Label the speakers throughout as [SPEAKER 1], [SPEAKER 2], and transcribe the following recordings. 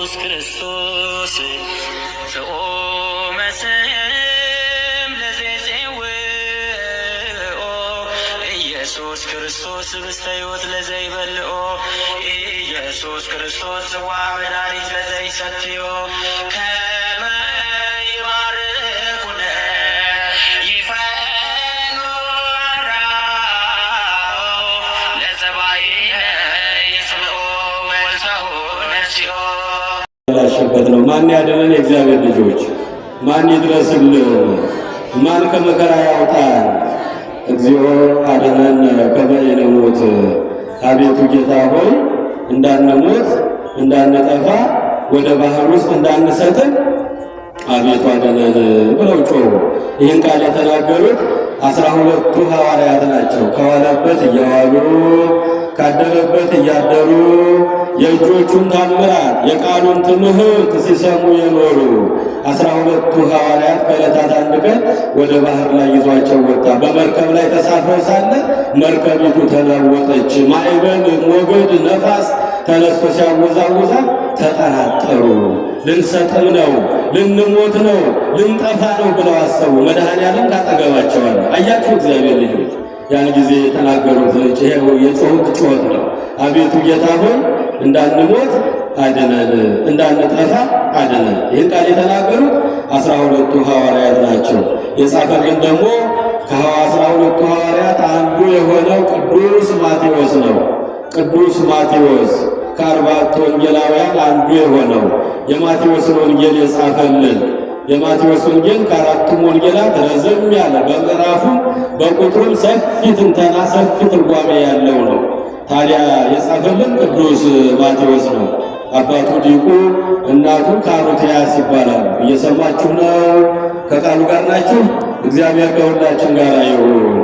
[SPEAKER 1] ኢየሱስ ክርስቶስ ፍኦመ ስም ለዘይጼውኦ ኢየሱስ ክርስቶስ ህብስተ ሕይወት ለዘይበልዖ ኢየሱስ ክርስቶስ ጽዋ መድኃኒት ለዘይሰትዮ ከመ ይባርኩነ ይፈኑ አራው ለጸባኢነ ይጽብኦ ወልተሁ ነሲኦ
[SPEAKER 2] ያላሸበት ነው። ማን ያድነን? የእግዚአብሔር ልጆች ማን ይድረስልን? ማን ከመከራ ያውጣን? እግዚኦ አድነን ከመ ንሞት። አቤቱ ጌታ ሆይ እንዳንሞት እንዳንጠፋ ወደ ባህር ውስጥ እንዳንሰጥም አቤቱ አድነን ብለው ጮሁ። ይህን ቃል የተናገሩት 12ቱ ሐዋርያት ናቸው። ከዋለበት እየዋሉ ካደረበት እያደሩ የእጆቹን ታምራት የቃሉን ትምህርት ሲሰሙ የኖሩ 12ቱ ሐዋርያት ከዕለታት አንድ ቀን ወደ ባህር ላይ ይዟቸው ወጣ። በመርከብ ላይ ተሳፍረው ሳለ መርከቢቱ ተናወጠች። ማዕበል፣ ሞገድ፣ ነፋስ ተነስቶ ሲያወዛውዛት ተጠራጠሩ። ልንሰጥም ነው፣ ልንሞት ነው፣ ልንጠፋ ነው ብለው አሰቡ። መድኃኔዓለም ካጠገባቸው አለ። አያችሁ እግዚአብሔር ልጆች ያን ጊዜ የተናገሩት የጮሁት ጩኸት ነው። አቤቱ ጌታ ሆይ እንዳንሞት አድነን፣ እንዳንጠፋ አድነን። ይህን ቃል የተናገሩት 12ቱ ሐዋርያት ናቸው። የጻፈልን ደግሞ ከ12ቱ ሐዋርያት አንዱ የሆነው ቅዱስ ማቴዎስ ነው። ቅዱስ ማቴዎስ ከ40 ወንጌላውያን አንዱ የሆነው የማቴዎስን ወንጌል የጻፈልን። የማቴዎስ ወንጌል ከአራቱም ወንጌላት ረዘም ያለ በምዕራፉ በቁጥሩም ሰፊ ትንተና ሰፊ ትርጓሜ ያለው ነው። ታዲያ የጻፈልን ቅዱስ ማቴዎስ ነው። አባቱ ዲቁ እናቱ ካሩትያስ ይባላል። እየሰማችሁ ነው? ከቃሉ ጋር ናችሁ? እግዚአብሔር ከሁላችን ጋር ይሁን።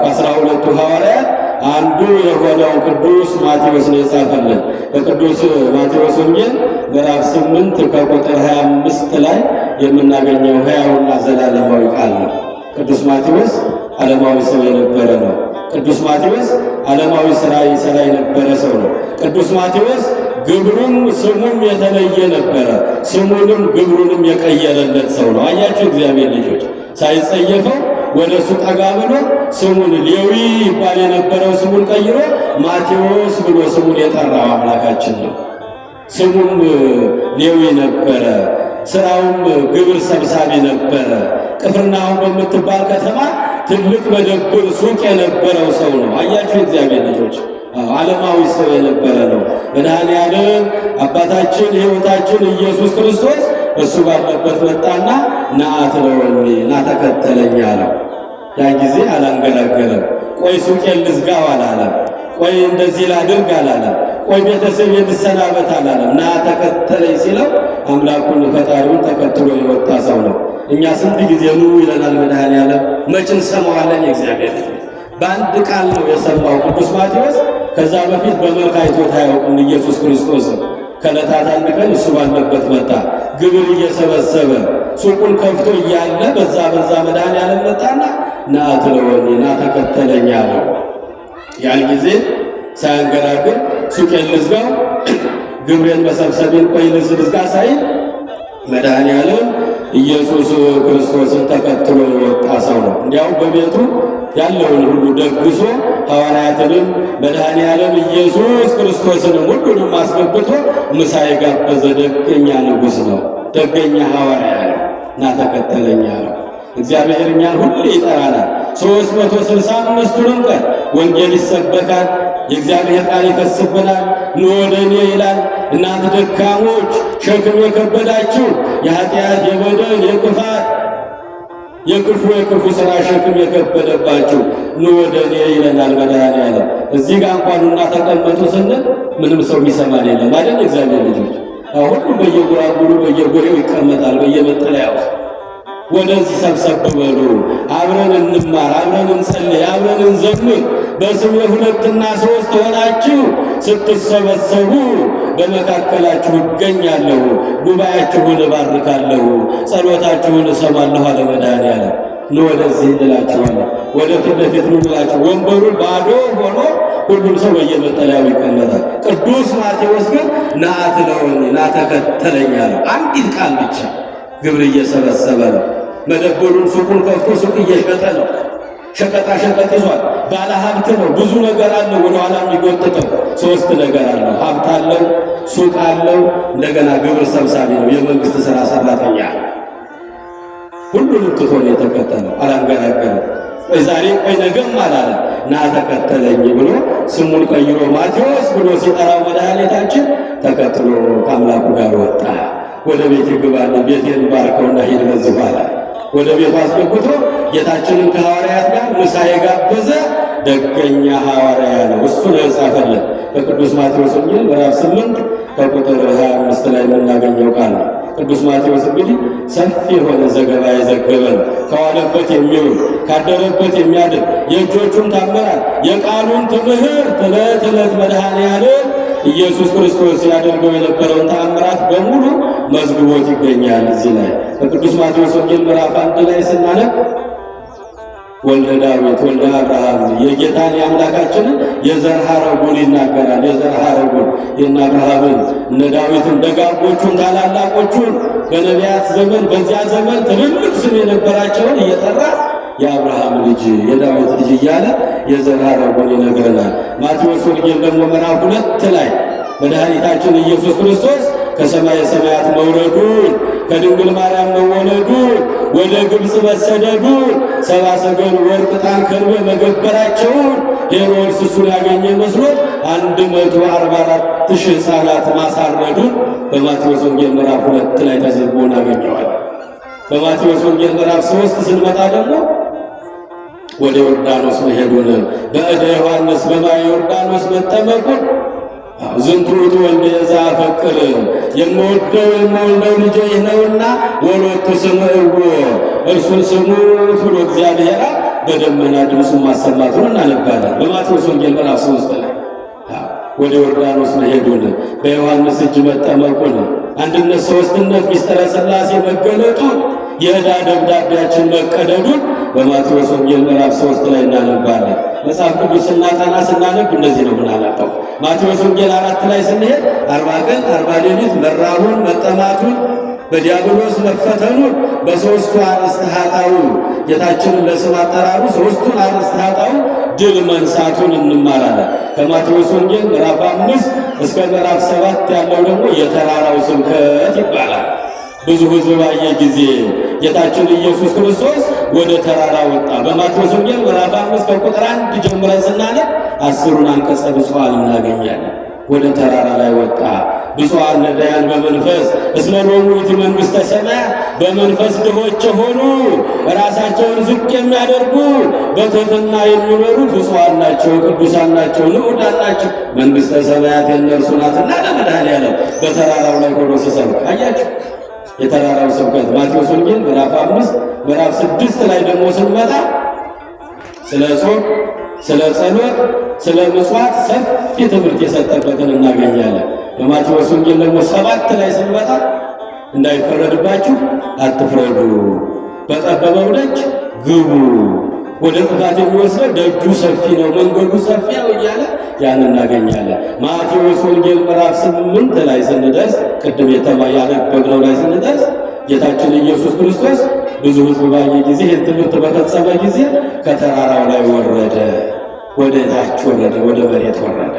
[SPEAKER 2] ከ12ቱ ሐዋርያት አንዱ የሆነው ቅዱስ ማቴዎስ ነው የጻፈልን። በቅዱስ ማቴዎስ ወንጌል ምዕራፍ 8 ከቁጥር 25 ላይ የምናገኘው ሕያውና ዘላለማዊ ቃል ነው። ቅዱስ ማቴዎስ ዓለማዊ ሰው የነበረ ነው። ቅዱስ ማቴዎስ ዓለማዊ ሥራ ይሠራ የነበረ ሰው ነው። ቅዱስ ማቴዎስ ግብሩም ስሙም የተለየ ነበረ። ስሙንም ግብሩንም የቀየረለት ሰው ነው። አያችሁ እግዚአብሔር ልጆች ሳይጸየፈው ወደ እሱ ጠጋ ብሎ ስሙን ሌዊ ይባል የነበረው ስሙን ቀይሮ ማቴዎስ ብሎ ስሙን የጠራው አምላካችን ነው። ስሙም ሌዊ ነበረ። ስራውም ግብር ሰብሳቢ ነበረ። ቅፍርናሆም በምትባል ከተማ ትልቅ መደብር ሱቅ የነበረው ሰው ነው። አያችሁ እግዚአብሔር ልጆች ዓለማዊ ሰው የነበረ ነው። መድኃኔዓለም አባታችን ሕይወታችን ኢየሱስ ክርስቶስ እሱ ባለበት መጣና ና አትለወኒ ና ተከተለኝ አለው። ያ ጊዜ አላንገላገለም። ቆይ ሱቄን ልዝጋው አላለም። ቆይ እንደዚህ ላድርግ አላለም። ቆይ ቤተሰብ ልሰናበት አላለም። ና ተከተለኝ ሲለው አምላኩን ፈጣሪውን ተከትሎ የወጣ ሰው ነው። እኛ ስንት ጊዜ ኑ ይለናል መድኃኔዓለም፣ መች እንሰማዋለን? የእግዚአብሔር ልጅ በአንድ ቃል ነው የሰማው ቅዱስ ማቴዎስ። ከዛ በፊት በመልክ አይቶት አያውቅም ኢየሱስ ክርስቶስ። ከዕለታት አንድ ቀን እሱ ባለበት መጣ። ግብር እየሰበሰበ ሱቁን ከፍቶ እያለ በዛ መድኃኔዓለም መጣና ና አትለወኒ ና ተከተለኝ አለው። ያን ጊዜ ሳያንገራግር ሱቄን ልዝጋው ግብሬን መሰብሰቤን ቆይ ልዝጋ ሳይል መድኃኔዓለም ኢየሱስ ክርስቶስን ተከትሎ የወጣ ሰው ነው። እንዲያው በቤቱ ያለውን ሁሉ ደግሶ ሐዋርያትንም መድኃኔዓለም ኢየሱስ ክርስቶስንም ሁሉንም አስገብቶ ምሳ የጋበዘ ደገኛ ንጉሥ ነው። ደገኛ ሐዋርያ ነው። ና ተከተለኝ አለው። እግዚአብሔር እኛን ሁሉ ይጠራናል። 365ቱንም ቀን ወንጌል ይሰበካል። የእግዚአብሔር ቃል ይፈስብናል። ኑ ወደ እኔ ይላል። እናንተ ደካሞች ሸክም የከበዳችሁ የኃጢአት የበደል የክፋት የክፉ ሥራ ሸክም የከበደባችሁ ኑ ወደ እኔ ይለናል መድኃኔዓለም። እዚህ ጋር እንኳን ኑና ተቀመጡ ስንል ምንም ሰው የሚሰማን የለም አይደል? እግዚአብሔር ልጆች ሁሉም በየጉራጉሩ በየጎሬው ይቀመጣል በየመጠለያው። ወደዚህ ሰብሰብ በሉ፣ አብረን እንማር፣ አብረን እንጸልይ፣ አብረን እንዘምር። በስሜ 2 እና 3 ሆናችሁ ስትሰበሰቡ በመካከላችሁ እገኛለሁ፣ ጉባኤያችሁን እባርካለሁ፣ ጸሎታችሁን እሰማለሁ አለ መድኃኔዓለም። ኑ ወደዚህ እንላችኋለን፣ ወደፊት ለፊት ኑ እንላችሁ። ወንበሩ ባዶ ሆኖ ሁሉም ሰው በየመጠለያው ይቀመጣል። ቅዱስ ማቴዎስ ግን ና አትለውኝ ና ተከተለኝ አለው። አንዲት ቃል ብቻ። ግብር እየሰበሰበ ነው። መደብሩን ሱቁን ከፍቶ ሱቅ እየሸጠ ነው። ሸቀጣ ሸቀጥ ይዟል። ባለ ሀብት ነው። ብዙ ነገር አለው። ወደ ኋላ የሚጎትተው 3 ነገር አለው። ሀብት አለው፣ ሱቅ አለው፣ እንደገና ግብር ሰብሳቢ ነው። የመንግስት ስራ ሰራተኛ። ሁሉንም ትቶ ነው የተከተለው። አላንገራገረም። ቆይ ዛሬ ቆይ ነገም አላለ። ና ተከተለኝ ብሎ ስሙን ቀይሮ ማቴዎስ ብሎ ሲጠራው መድኃኒታችን ተከትሎ ከአምላኩ ጋር ወጣ። ወደ ቤት ይግባል፣ ቤቴን ባርከውና ሂድ በዚህ በኋላ ወደ ቤቱ አስገብቶ ጌታችንን ከሐዋርያት ጋር ምሳ የጋበዘ ደገኛ ሐዋርያ ነው። እሱ ነው የጻፈልን በቅዱስ ማቴዎስ ወንጌል ምዕራፍ 8 ከቁጥር 25 ላይ የምናገኘው ቃል ነው። ቅዱስ ማቴዎስ እንግዲህ ሰፊ የሆነ ዘገባ የዘገበ ነው። ከዋለበት የሚውል ካደረበት የሚያድር የእጆቹን ታምራት የቃሉን ትምህርት ዕለት ዕለት መድኃኔዓለም ኢየሱስ ክርስቶስ ያደርገው የነበረውን ተአምራት በሙሉ መዝግቦት ይገኛል። እዚህ ላይ በቅዱስ ማቴዎስ ወንጌል ምዕራፍ 1 ላይ ስናነብ ወልደ ዳዊት ወልደ አብርሃም የጌታን የአምላካችንን የዘር ሐረጉን ይናገራል። የዘር ሐረጉን የእነ አብርሃምን እነ ዳዊትን ደጋጎቹን ታላላቆቹን በነቢያት ዘመን በዚያ ዘመን ትልልቅ ስም የነበራቸውን እየጠራ የአብርሃም ልጅ የዳዊት ልጅ እያለ የዘር ሐረጉን ይነግረናል። ማቴዎስ ወንጌል ደግሞ ምዕራፍ 2 ላይ መድኃኒታችን ኢየሱስ ክርስቶስ ከሰማየ ሰማያት መውረዱን ከድንግል ማርያም መወለዱን ወደ ግብፅ መሰደዱን 70 ሰገል ወርቅ ዕጣን ከርቤ መገበራቸውን ሄሮድስ እሱን ያገኘ መስሎት 144,000 ሕፃናት ማሳረዱን በማቴዎስ ወንጌል ምዕራፍ 2 ላይ ተዘግቦ እናገኘዋለን። በማቴዎስ ወንጌል ምዕራፍ 3 ስንመጣ ደግሞ ወደ ዮርዳኖስ መሄዱን በእደ ዮሐንስ በማየ ዮርዳኖስ መጠመቁን ዝንቱ ውእቱ ወልደ ዘአፈቅር የምወልደው ልጄ ይህ ነውና ወሎቱ ስምዕዎ እርሱን ስሙት ብሎ እግዚአብሔር በደመና ድምፁን ማሰማቱን እናነባለን። በማቴዎስ ወንጌል ምዕራፍ 3 ላይ ወደ ዮርዳኖስ መሄዱን በዮሐንስ እጅ መጠመቁን አንድነት ሦስትነት ሚስጥረ ሥላሴ መገለጡን የዕዳ ደብዳቤያችን መቀደዱን በማቴዎስ ወንጌል ምዕራፍ 3 ላይ እናነባለን። መጽሐፍ ቅዱስ ስናጠና ስናነብ እንደዚህ ነው የምናነበው። ማቴዎስ ወንጌል 4 ላይ ስንሄድ 40 ቀን 40 ሌሊት መራቡን መጠማቱን በዲያብሎስ መፈተኑን በሦስቱ አርእስተ ኃጣውእ ጌታችንን ለስም አጠራሩ ሦስቱን አርእስተ ኃጣውእ ድል መንሳቱን እንማራለን። ከማቴዎስ ወንጌል ምዕራፍ 5 እስከ ምዕራፍ 7 ያለው ደግሞ የተራራው ስብከት ይባላል። ብዙ ሕዝብ ባየ ጊዜ ጌታችን ኢየሱስ ክርስቶስ ወደ ተራራ ወጣ። በማቴዎስ ወንጌል ምዕራፍ 5 ከቁጥር 1 ጀምረን ስናነብ 10ሩን አንቀጸ ብፁዓን እናገኛለን። ወደ ተራራ ላይ ወጣ። ብፁዓን ነዳያን በመንፈስ እስመ ሎሙ ይእቲ መንግሥተ ሰማያት በመንፈስ ድሆች የሆኑ ራሳቸውን ዝቅ የሚያደርጉ በትሕትና የሚኖሩ ብፁዓን ናቸው፣ ቅዱሳን ናቸው፣ ንዑዳን ናቸው፣ መንግሥተ ሰማያት የእነርሱ ናትና ለመድኃኔዓለም በተራራው ላይ ሆኖ ሲሰብክ አያችሁ። የተራራው ስብከት ማቴዎስ ወንጌል ምዕራፍ 5 ምዕራፍ 6 ላይ ደግሞ ስንመጣ ስለ ጾም፣ ስለ ጸሎት፣ ስለ ምጽዋት ሰፊ ትምህርት የሰጠበትን እናገኛለን። በማቴዎስ ወንጌል ደግሞ 7 ላይ ስንመጣ እንዳይፈረድባችሁ አትፍረዱ፣ በጠበበው ደጅ ግቡ፣ ወደ ጥፋት የሚወስደው ደጁ ሰፊ ነው፣ መንገዱ ሰፊ ነው እያለ ያን እናገኛለን። ማቴዎስ ወንጌል ምዕራፍ 8 ላይ ስንደርስ ቅድም ያነበብነው ላይ ስንደርስ ጌታችን ኢየሱስ ክርስቶስ ብዙ ሕዝብ ባየ ጊዜ ይህን ትምህርት በፈጸመ ጊዜ ከተራራው ላይ ወረደ፣ ወደ ታች ወረደ፣ ወደ መሬት ወረደ።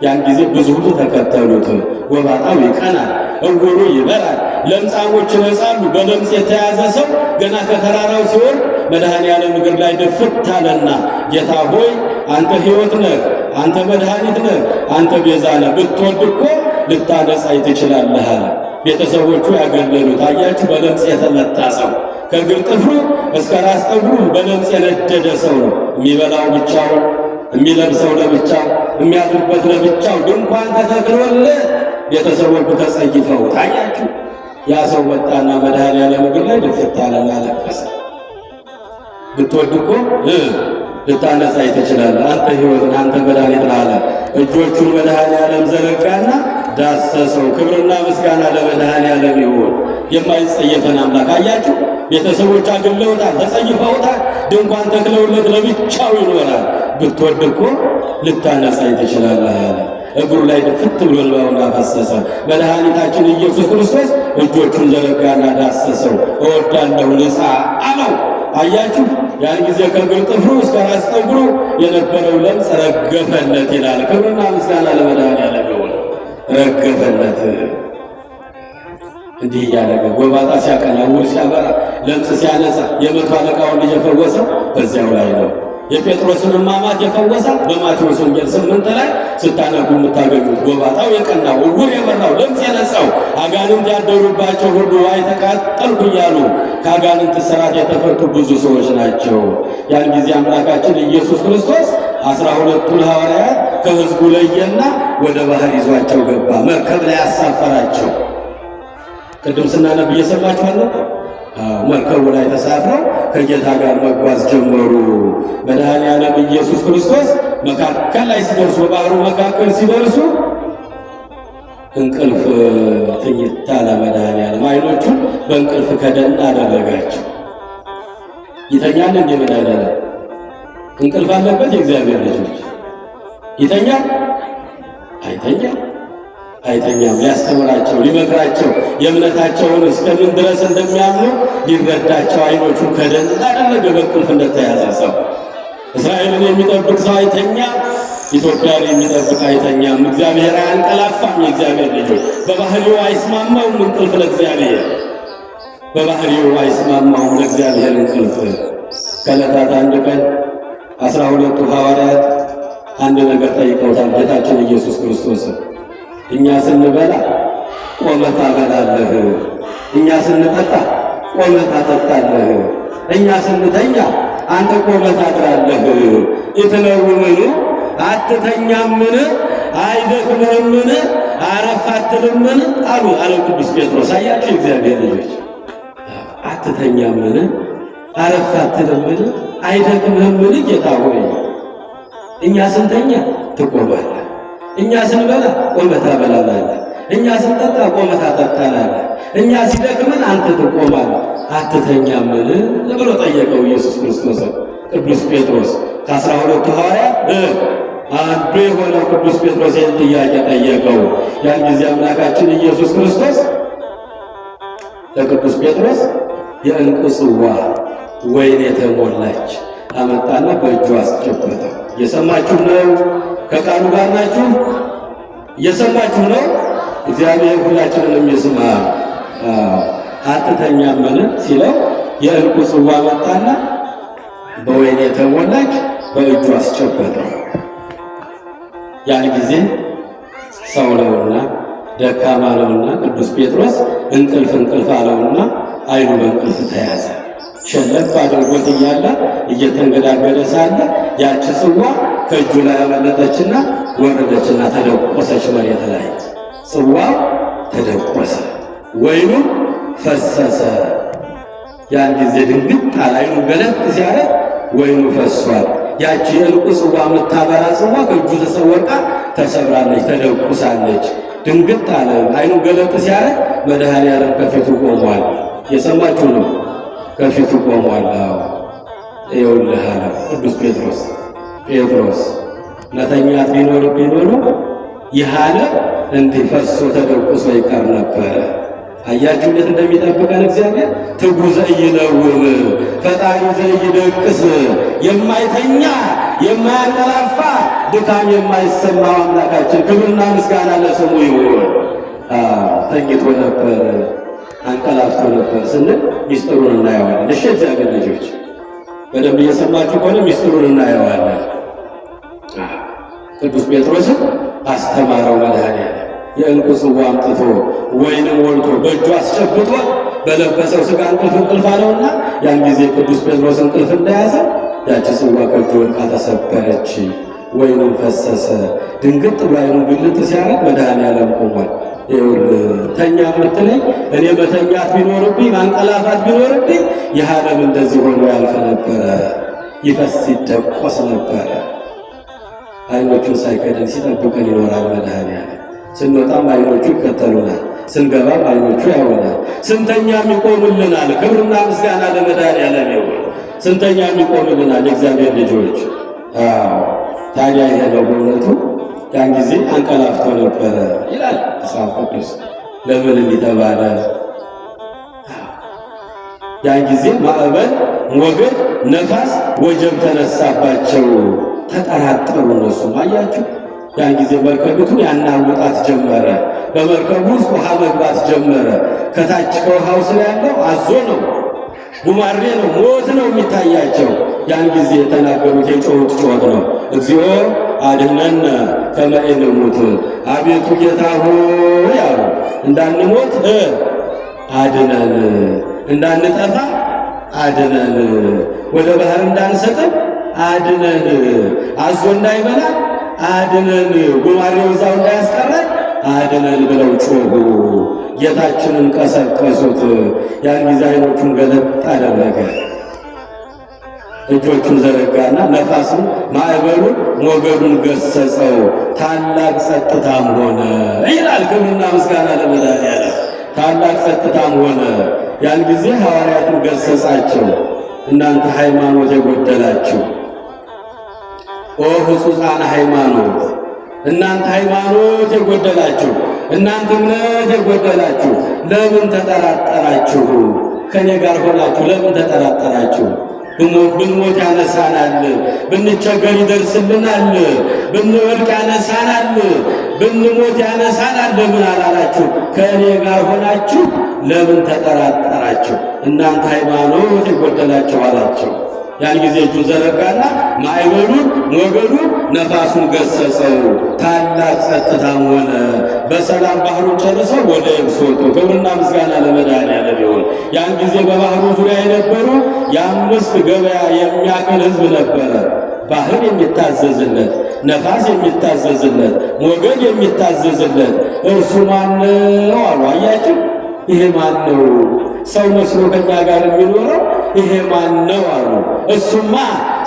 [SPEAKER 2] ያን ጊዜ ብዙ ሕዝብ ተከተሉት። ጎባጣው ይቀናል፣ እውሩ ይበራል፣ ለምጻሞች ይነጻሉ። በለምጽ የተያዘ ሰው ገና ከተራራው ሲወርድ መድኃኔዓለም እግር ላይ ድፍት አለና ጌታ ሆይ አንተ ሕይወት ነህ፣ አንተ መድኃኒት ነህ፣ አንተ ቤዛ ነህ፣ ብትወድ እኮ ልታነጻኝ ትችላለህ አለ። ቤተሰቦቹ ያገለሉት አያችሁ። በለምጽ የተመታ ሰው ከእግር ጥፍሩ እስከ ራስ ጠጉሩ በለምጽ የነደደ ሰው ነው። የሚበላው ብቻው፣ የሚለብሰው ለብቻው፣ የሚያድርበት ለብቻው፣ ድንኳን ተተክሎለት ቤተሰቦቹ ተጸይፈው ታያችሁ። ያ ሰው መጣና መድኃኔዓለም እግር ላይ ድፍት አለና አለቀሰ። ብትወድ እኮ ልታነጻኝ ትችላለህ፣ አንተ ሕይወት ነህ፣ አንተ መድኃኒት ነህ አለ። እጆቹን መድኃኔዓለም ዘረጋና ዳሰሰው። ክብርና ምስጋና ለመድኃኔዓለም ይሁን። የማይጸየፈን አምላክ አያችሁ። ቤተሰቦች አግለውታል፣ ተጸይፈውታል፣ ድንኳን ተክለውለት ለብቻው ይኖራል። ብትወድ እኮ ልታነጻኝ ትችላለህ አለ። እግሩ ላይ ድፍት ብሎ እንባውን አፈሰሰ። መድኃኒታችን ኢየሱስ ክርስቶስ እጆቹን ዘረጋና ዳሰሰው። እወዳለሁ ንጻ አለው። አያችሁ፣ ያን ጊዜ ከእግር ጥፍሩ እስከ ራስ ጠጉሩ የነበረው ለምጽ ረገፈለት ይላል። ክብርና ምስጋና ለመድኃኒዓለም ይሁን። ረገፈለት። እንዲህ እያደረገ ጎባጣ ሲያቀና፣ ዕውር ሲያበራ፣ ለምጽ ሲያነጻ የመቶ አለቃውን ልጅ የፈወሰው በዚያው ላይ ነው። የጴጥሮስን ሕማማት የፈወሰው በማቴዎስ ወንጌል 8 ላይ ስታነቡ የምታገኙት ጎባጣው የቀናው፣ ዕውር የበራው፣ ለምጽ የነጻው፣ አጋንንት ያደሩባቸው ሁሉ ዋይ ተቃጠልኩ እያሉ ከአጋንንት ስራት የተፈቱ ብዙ ሰዎች ናቸው። ያን ጊዜ አምላካችን ኢየሱስ ክርስቶስ 12ቱን ሐዋርያት ከሕዝቡ ለየና ወደ ባህር ይዟቸው ገባ። መርከብ ላይ አሳፈራቸው። ቅድም ስናነብ እየሰማችኋለሁ። መርከቡ ላይ ተሳፍረው ከጌታ ጋር መጓዝ ጀመሩ። መድኃኒዓለም ኢየሱስ ክርስቶስ መካከል ላይ ሲደርሱ፣ በባህሩ መካከል ሲደርሱ እንቅልፍ ትኝታ ለመድኃኒዓለም ዓይኖቹን በእንቅልፍ ከደን አደረጋቸው። ይተኛል እንዴ መድኃኒዓለም? እንቅልፍ አለበት? የእግዚአብሔር ልጆች ይተኛል? አይተኛም። አይተኛም። ሊያስተምራቸው ሊመክራቸው የእምነታቸውን እስከምን ድረስ እንደሚያምኑ ሊረዳቸው ዓይኖቹን ከደን አደረገ። በእንቅልፍ እንደተያዘ ሰው እስራኤልን የሚጠብቅ ሰው አይተኛም። ኢትዮጵያን የሚጠብቅ አይተኛም። እግዚአብሔር አያንቀላፋም። የእግዚአብሔር ልጆች በባህሪው አይስማማውም እንቅልፍ ለእግዚአብሔር፣ በባህሪው አይስማማውም ለእግዚአብሔር እንቅልፍ። ከዕለታት አንድ ቀን 12ቱ ሐዋርያት አንድ ነገር ጠይቀውታል ጌታችን ኢየሱስ ክርስቶስ። እኛ ስንበላ ቆመህ ታበላለህ፣ እኛ ስንጠጣ ቆመህ ታጠጣለህ፣ እኛ ስንተኛ አንተ ቆመህ ታድራለህ። ኢትነውምን አትተኛምን? አይደክምህምን? አረፍ አትልምን? አለው ቅዱስ ጴጥሮስ። አያችሁ እግዚአብሔር ልጆች፣ አትተኛምን? አረፍ አትልምን? አይደክምህምን? ጌታ ሆይ እኛ ስንተኛ ትቆማለህ፣ እኛ ስንበላ ቆመህ ታበላለህ፣ እኛ ስንጠጣ ቆመህ ታጠጣናለህ፣ እኛ ሲደክመን አንተ ትቆማለህ፣ አትተኛምን ብሎ ጠየቀው ኢየሱስ ክርስቶስ። ቅዱስ ጴጥሮስ ከ12ቱ ሐዋርያት አንዱ የሆነው ቅዱስ ጴጥሮስ ይህን ጥያቄ ጠየቀው። ያን ጊዜ አምላካችን ኢየሱስ ክርስቶስ ለቅዱስ ጴጥሮስ የዕንቁ ጽዋ ወይን የተሞላች አመጣና በእጁ አስጨበጠው። እየሰማችሁ ነው? ከቃሉ ጋር ናችሁ? እየሰማችሁ ነው? እግዚአብሔር ሁላችንንም ይስማ። አትተኛምን ሲለው የዕንቁ ጽዋ መጣና በወይን የተሞላች በእጁ አስጨበጠው። ያን ጊዜ ሰው ነውና ደካማ ነውና ቅዱስ ጴጥሮስ እንቅልፍ አለውና ዓይኑ በእንቅልፍ ተያዘ። ሸለብ አድርጎት እያለ እየተንገዳገደ ሳለ ያቺ ጽዋ ከእጁ ላይ አመለጠችና ወረደችና ተደቆሰች መሬት ላይ። ጽዋው ተደቆሰ፣ ወይኑ ፈሰሰ። ያን ጊዜ ድንግጥ አለ። ዓይኑ ገለጥ ሲያደርግ ወይኑ ፈሷል። ያቺ የዕንቁ ጽዋ የምታበራ ጽዋ ከእጁ ተሰወርቃ ተሰብራለች፣ ተደቁሳለች። ድንግጥ አለ። ዓይኑ ገለጥ ሲያደርግ መድኃኔዓለም ከፊቱ ቆሟል። የሰማችሁ ነው? ከፊቱ ቆሟል። ይኸውልህ አለ ቅዱስ ጴጥሮስ መተኛት ቢኖርብኝ ኖሮ ይህ ዓለም እንዲህ ፈሶ ተደቁሶ ይቀር ነበረ። አያችሁ እንዴት እንደሚጠብቀን እግዚአብሔር። ትጉ ዘኢይነውም ፈጣሪ ዘኢይደቅስ፣ የማይተኛ የማያንቀላፋ ድካም የማይሰማው አምላካችን ክብርና ምስጋና ለስሙ ይሁን። ተኝቶ ነበር አንቀላፍቶ ነበር ስንል ሚስጥሩን እናየዋለን። እሺ እግዚአብሔር ልጆች በደንብ እየሰማችሁ ከሆነ ሚስጥሩን እናየዋለን። ቅዱስ ጴጥሮስን አስተማረው መድኃኔዓለም። የዕንቁ ጽዋ አምጥቶ ወይንም ሞልቶ በእጁ አስጨብጦ በለበሰው ሥጋ እንቅልፍ አለውና ያን ጊዜ ቅዱስ ጴጥሮስ እንቅልፍ እንደያዘ ያቺ ጽዋ ከእጁ ወድቃ ተሰበረች፣ ወይኑም ፈሰሰ። ድንግጥ ብሎ ዓይኑን ግልጥ ሲያደርግ መድኃኔዓለም ቆሟል። ይኸውልህ ተኛ የምትለኝ እኔ መተኛት ቢኖርብኝ ማንቀላፋት ቢኖርብኝ ይህ ዓለም እንደዚህ ሆኖ ያልፍ ነበረ፣ ይፈስ ይደቆስ ነበረ። ዓይኖቹን ሳይከደን ሲጠብቀን ይኖራል መድኃኔዓለም። ስንወጣም አይኖቹ ይከተሉናል፣ ስንገባም አይኖቹ ያዩናል። ስንተኛም ይቆሙልናል። ክብርና ምስጋና ለመድኃኔዓለም ይሁን። ስንተኛም ይቆሙልናል የእግዚአብሔር ልጆች። ታዲያ ይሄ ነው በእውነቱ ያን ጊዜ አንቀላፍቶ ነበረ ይላል መጽሐፍ ቅዱስ። ለምን እንዲህ ተባለ? ያን ጊዜ ማዕበል፣ ሞገድ፣ ነፋስ፣ ወጀብ ተነሳባቸው፣ ተጠራጠሩ። እነሱም አያችሁ፣ ያን ጊዜ መርከቢቱን ያናውጣት ጀመረ። በመርከቡ ውስጥ ውሃ መግባት ጀመረ። ከታች ከውሃው ስር ያለው አዞ ነው፣ ጉማሬ ነው፣ ሞት ነው የሚታያቸው። ያን ጊዜ የተናገሩት የጮሁት ጩኸት ነው። እግዚኦ አድኅነነ ከመ ኢንሙት፣ አቤቱ ጌታ ሆይ አሉ፣ እንዳንሞት አድነን፣ እንዳንጠፋ አድነን፣ ወደ ባህር እንዳንሰጥም አድነን፣ አዞ እንዳይበላ አድነን፣ ጉማሬው እዛው እንዳያስቀረን አድነን ብለው ጮሁ። ጌታችንን ቀሰቀሱት። ያን ጊዜ ዓይኖቹን ገለጥ አደረገ፣ እጆቹን ዘረጋና ነፋሱን፣ ማዕበሉን፣ ሞገዱን ገሰጸው፣ ታላቅ ጸጥታም ሆነ ይላል። ክብርና ምስጋና ለመድኃኔዓለም። ታላቅ ጸጥታም ሆነ። ያን ጊዜ ሐዋርያትን ገሰጻቸው። እናንተ ሃይማኖት የጎደላችሁ ኦ ሕጹፃነ ሃይማኖት፣ እናንተ ሃይማኖት የጎደላችሁ፣ እናንተ እምነት የጎደላችሁ ለምን ተጠራጠራችሁ? ከኔ ጋር ሆናችሁ ለምን ተጠራጠራችሁ? ብንሞት ያነሳናል፣ ብንቸገር ይደርስልናል፣ ብንወድቅ ያነሳናል፣ ብንሞት ያነሳናል ለምን አላላችሁ? ከእኔ ጋር ሆናችሁ ለምን ተጠራጠራችሁ? እናንተ ሃይማኖት የጎደላችሁ አላቸው። ያን ጊዜ እጁን ዘረጋና ማዕበሉን፣ ሞገዱን፣ ነፋሱን ገሰጸው፣ ታላቅ ጸጥታም ሆነ። በሰላም ባህሩን ጨርሰው ወደ የብስ ወጡ። ክብርና ምስጋና ለመድኃኔዓለም ይሁን። ያን ጊዜ በባህሩ ዙሪያ የነበሩ የ5 ገበያ የሚያክል ሕዝብ ነበረ። ባህር የሚታዘዝለት፣ ነፋስ የሚታዘዝለት፣ ሞገድ የሚታዘዝለት እርሱ ማነው አሉ። አያችሁ፣ ይሄ ማን ነው? ሰው መስሎ ከኛ ጋር የሚኖረው ይሄ ማን ነው አሉ። እሱማ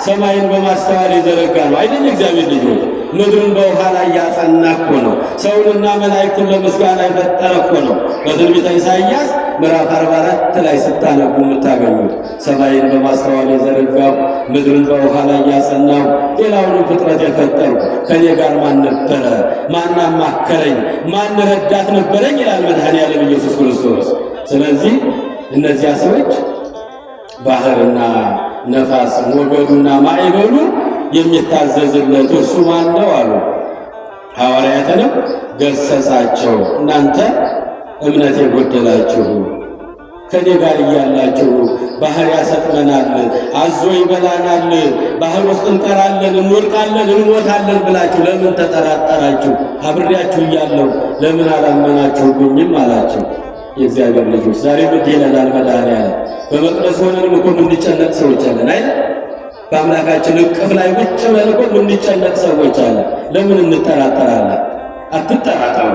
[SPEAKER 2] ሰማይን በማስተዋል የዘረጋ ነው አይደል? እግዚአብሔር ልጆች፣ ምድርን በውሃ ላይ ያጸና እኮ ነው። ሰውንና መላእክትን ለምስጋና የፈጠረ እኮ ነው። በትንቢተ ኢሳይያስ ምዕራፍ 44 ላይ ስታነቡ የምታገኙት ሰማይን በማስተዋል የዘረጋው፣ ምድርን በውሃ ላይ ያጸናው፣ ሌላውንም ፍጥረት የፈጠሩ ከኔ ጋር ማን ነበረ? ማን አማከረኝ? ማን ረዳት ነበረኝ? ይላል መድኃኔዓለም ኢየሱስ ክርስቶስ። ስለዚህ እነዚያ ሰዎች ባህርና ነፋስ፣ ሞገዱና ማዕበሉ የሚታዘዝለት እርሱ ማን ነው አሉ። ሐዋርያትንም ገሰጻቸው። እናንተ እምነት የጎደላችሁ ከኔ ጋር እያላችሁ ባህር ያሰጥመናል፣ አዞ ይበላናል፣ ባህር ውስጥ እንቀራለን፣ እንወድቃለን፣ እንሞታለን ብላችሁ ለምን ተጠራጠራችሁ? አብሬያችሁ እያለሁ ለምን አላመናችሁብኝም አላቸው። የእግዚአብሔር ልጆች ዛሬ ምን ይለናል መድኃኔዓለም? በመቅደስ ሆነን እኮ የምንጨነቅ ሰዎች አለን አይደል? በአምላካችን እቅፍ ላይ ቁጭ ብለን እኮ የምንጨነቅ ሰዎች አለን። ለምን እንጠራጠራለን? አትጠራጠሩ።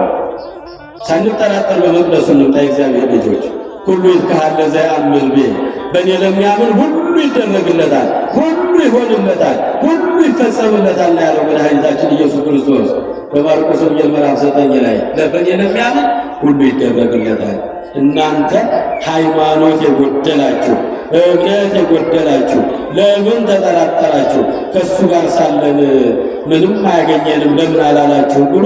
[SPEAKER 2] ሳንጠራጠር በመቅደሱ እንምጣ። የእግዚአብሔር ልጆች ሁሉ ይትካሀል ለዘየአምን ብየ፣ በእኔ ለሚያምን ሁሉ ይደረግለታል፣ ሁሉ ይሆንለታል፣ ሁሉ ይፈጸምለታል ነው ያለው መድኃኒታችን ኢየሱስ ክርስቶስ በማርቆስ ወንጌል ምዕራፍ 9 ላይ በእኔ ለሚያምን ሁሉ ይደረግለታል። እናንተ ሃይማኖት የጎደላችሁ፣ እምነት የጎደላችሁ ለምን ተጠራጠራችሁ? ከእሱ ጋር ሳለን ምንም አያገኘንም ለምን አላላችሁ ብሎ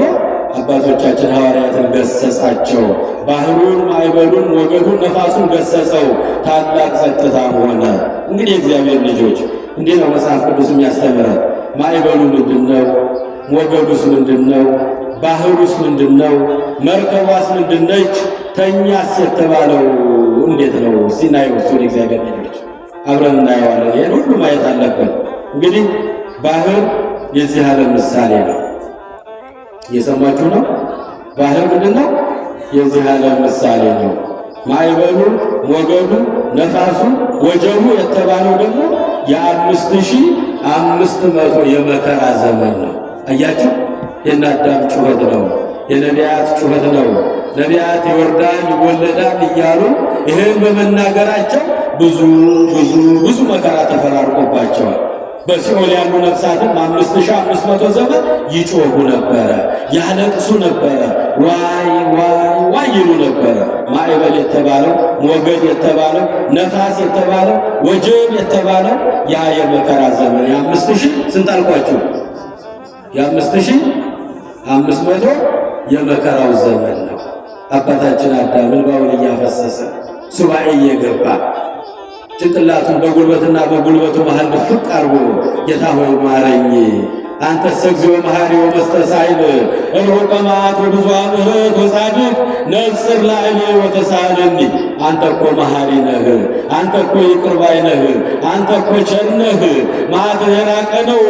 [SPEAKER 2] አባቶቻችን ሐዋርያትን ገሰጻቸው። ባህሩን፣ ማዕበሉን፣ ሞገዱን፣ ነፋሱን ገሰጸው። ታላቅ ጸጥታም ሆነ። እንግዲህ የእግዚአብሔር ልጆች እንዲህ ነው መጽሐፍ ቅዱስ የሚያስተምረን። ማዕበሉ ምንድን ነው? ሞገዱስ ምንድን ነው? ባህሩስ ምንድን ነው? መርከቧስ ምንድን ነች? ተኛስ የተባለው እንዴት ነው? ሲናየው እሱን የእግዚአብሔር ልጆች አብረን እናየዋለን። ይህን ሁሉ ማየት አለብን። እንግዲህ ባህር የዚህ ዓለም ምሳሌ ነው። እየሰማችሁ ነው? ባህር ምንድን ነው? የዚህ ዓለም ምሳሌ ነው። ማዕበሉ፣ ሞገዱ፣ ነፋሱ፣ ወጀቡ የተባለው ደግሞ የ5500 የመከራ ዘመን ነው። አያችሁ፣ የአዳም ጩኸት ነው፣ የነቢያት ጩኸት ነው። ነቢያት ይወርዳል ይወለዳል እያሉ ይህን በመናገራቸው ብዙ መከራ ተፈራርቆባቸዋል። በሲኦል ያሉ ነፍሳትም 5500 ዘመን ይጮሁ ነበረ፣ ያለቅሱ ነበረ፣ ዋይ ዋይ ዋይ ይሉ ነበረ። ማዕበል የተባለው ሞገድ የተባለው ነፋስ የተባለው ወጀብ የተባለው ያ የመከራ ዘመን የ5000 ስንት አልኳችሁ? የ5500 የመከራው ዘመን ነው። አባታችን አዳም እንባውን እያፈሰሰ ሱባኤ እየገባ ጭንቅላቱን በጉልበትና በጉልበቱ መሃል ድፍቅ አርጎ ጌታ ሆይ ማረኝ፣ አንተስ እግዚኦ መሐሪ ወመስተሳይል ርሑቀ መዓት ወብዙኃ ምሕረት ወጻድቅ ነጽር ላዕሌ ወተሳሃለኒ። አንተ እኮ መሐሪ ነህ፣ አንተ እኮ ይቅር ባይ ነህ፣ አንተ እኮ ቸር ነህ፣ መዓትህ የራቀ ነው፣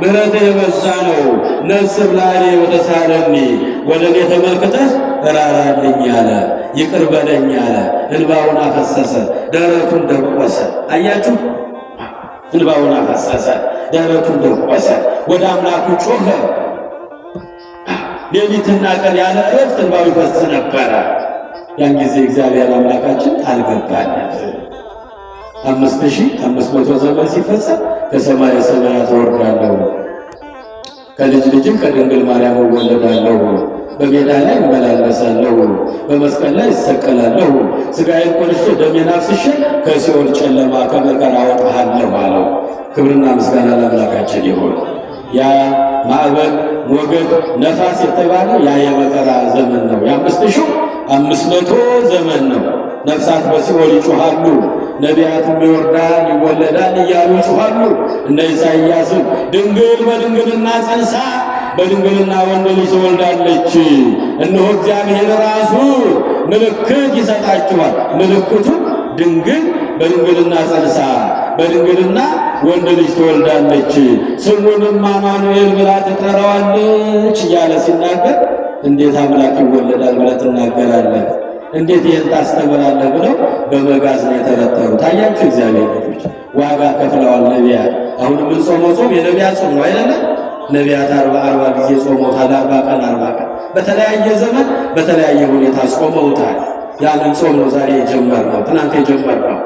[SPEAKER 2] ምሕረትህ የበዛ ነው። ነጽር ላዕሌ ወተሳሃለኒ፣ ወደ እኔ ተመልክተህ እራራልኝ አለ፣ ይቅር በለኝ አለ። እንባውን አፈሰሰ፣ ደረቱን ደቆሰ። አያችሁ፣ እንባውን አፈሰሰ፣ ደረቱን ደቆሰ፣ ወደ አምላኩ ጮኸ። ሌሊትና ቀን ያለ እረፍት እንባው ይፈስ ነበረ። ያን ጊዜ እግዚአብሔር አምላካችን ቃል ገባለት። 5500 ዘመን ሲፈጸም ከሰማየ ሰማያት እወርዳለሁ፣ ከልጅ ልጅም ከድንግል ማርያም እወለዳለሁ፣ በሜዳ ላይ እመላለሳለሁ፣ በመስቀል ላይ እሰቀላለሁ፣ ሥጋዬን ቆርሼ ደሜን አፍስሼ ከሲኦል ጨለማ ከመከራ አወጣሃለሁ አለው። ክብርና ምስጋና ለአምላካችን ይሁን። ያ ማዕበል ሞገድ ነፋስ የተባለ ያ የመከራ ዘመን ነው። የ5500 ዘመን ነው። ነፍሳት በሲኦል ይጮኻሉ፣ ነቢያትም ይወርዳል ይወለዳል እያሉ ይጮኻሉ። እነ ኢሳይያስም ድንግል በድንግልና ጸንሳ በድንግልና ወንድ ልጅ ትወልዳለች፣ እነሆ እግዚአብሔር ራሱ ምልክት ይሰጣችኋል። ምልክቱ ድንግል በድንግልና ጸንሳ በድንግልና ወንድ ልጅ ትወልዳለች፣ ስሙንም አማኑኤል ብላ ትጠራዋለች እያለ ሲናገር እንዴት አምላክ ይወለዳል ብለህ ትናገራለህ? እንዴት ይህን ታስተምራለህ? ብለው በመጋዝ ነው የተረተሩ። ታያችሁ፣ እግዚአብሔር ልጆች ዋጋ ከፍለዋል ነቢያት። አሁን የምንጾመው ጾም የነቢያት ጾም ነው አይደለም? ነቢያት 40 ጊዜ ጾመውታል። 40 ቀን 40 ቀን በተለያየ ዘመን በተለያየ ሁኔታ ጾመውታል። ያንን ጾም ነው ዛሬ የጀመርነው፣ ትናንት የጀመርነው።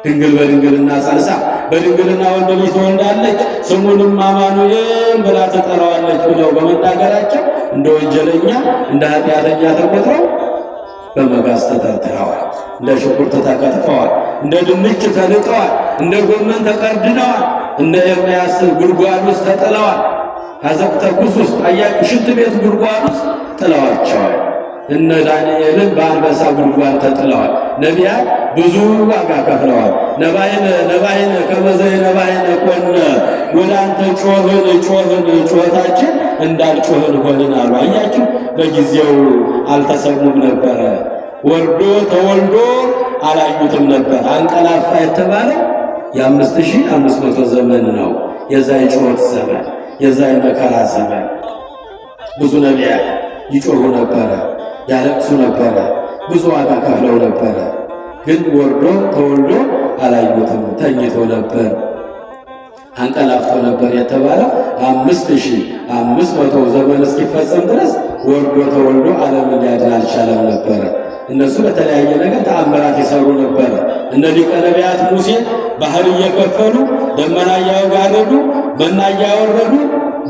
[SPEAKER 2] ድንግል በድንግልና ጸንሳ በድንግልና ወንድ ልጅ ትወልዳለች፣ ስሙንም አማኑኤል ብላ ትጠራዋለች ብለው በመናገራቸው እንደ ወንጀለኛ እንደ ኃጢአተኛ ተቆጥረው በመጋዝ ተተርትረዋል። እንደ ሽንኩርት ተከትፈዋል፣ እንደ ድንች ተልጠዋል፣ እንደ ጎመን ተቀርድነዋል፣ እንደ ኤርምያስ ጉድጓድ ውስጥ ተጥለዋል። አዘቅተ ኩስ ውስጥ አያችሁ፣ ሽንት ቤት ጉድጓድ ውስጥ ጥለዋቸዋል። እነ ዳንኤልን በአንበሳ ጉድጓድ ተጥለዋል። ነቢያት ብዙ ዋጋ ከፍለዋል። ነባይነ ከመዘይ ነባይነ ኮነ፣ ወደ አንተ ጮህን ጩኸታችን እንዳልጮህን ሆንን አሉ። አያችሁ፣ በጊዜው አልተሰሙም ነበረ። ወርዶ ተወልዶ አላዩትም ነበር። አንቀላፋ የተባለው የ5500 ዘመን ነው። የዛ የጩኸት ዘመን፣ የዛ የመከራ ዘመን። ብዙ ነቢያት ይጮሁ ነበረ፣ ያለቅሱ ነበረ፣ ብዙ ዋጋ ከፍለው ነበረ። ግን ወርዶ ተወልዶ አላዩትም። ተኝቶ ነበር፣ አንቀላፍቶ ነበር የተባለው 5500 ዘመን እስኪፈጸም ድረስ ወርዶ ተወልዶ ዓለምን ሊያድን አልቻለም ነበረ። እነሱ በተለያየ ነገር ተአምራት ይሰሩ ነበረ። እነ ሊቀ ነቢያት ሙሴ ባህር እየከፈሉ ደመና እያጋረዱ መና እያወረዱ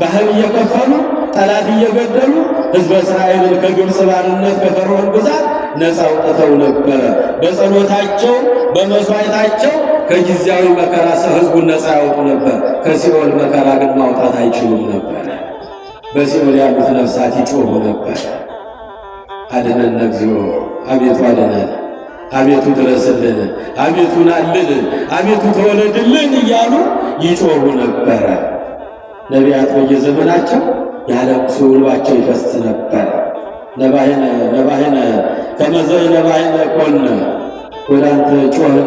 [SPEAKER 2] ባህር እየከፈሉ ጠላት እየገደሉ ሕዝበ እስራኤልን ከግብፅ ባርነት ከፈርዖን ግዛት ነፃ አውጥተው ነበረ። በጸሎታቸው በመሥዋዕታቸው ከጊዜያዊ መከራ ሕዝቡን ነፃ ያወጡ ነበር። ከሲኦል መከራ ግን ማውጣት አይችሉም ነበረ። በሲኦል ያሉት ነፍሳት ይጮሁ ነበር። አድነን እግዚኦ፣ አቤቱ አድነን፣ አቤቱ ድረስልን፣ አቤቱ ናልን፣ አቤቱ ተወለድልን እያሉ ይጮሁ ነበረ። ነቢያት በየዘመናቸው ያለቅሱ፣ እንባቸው ይፈስ ነበር። ነባይነ ከመዘይ ነባይነ ኮነ፣ ወደ አንተ ጮኸን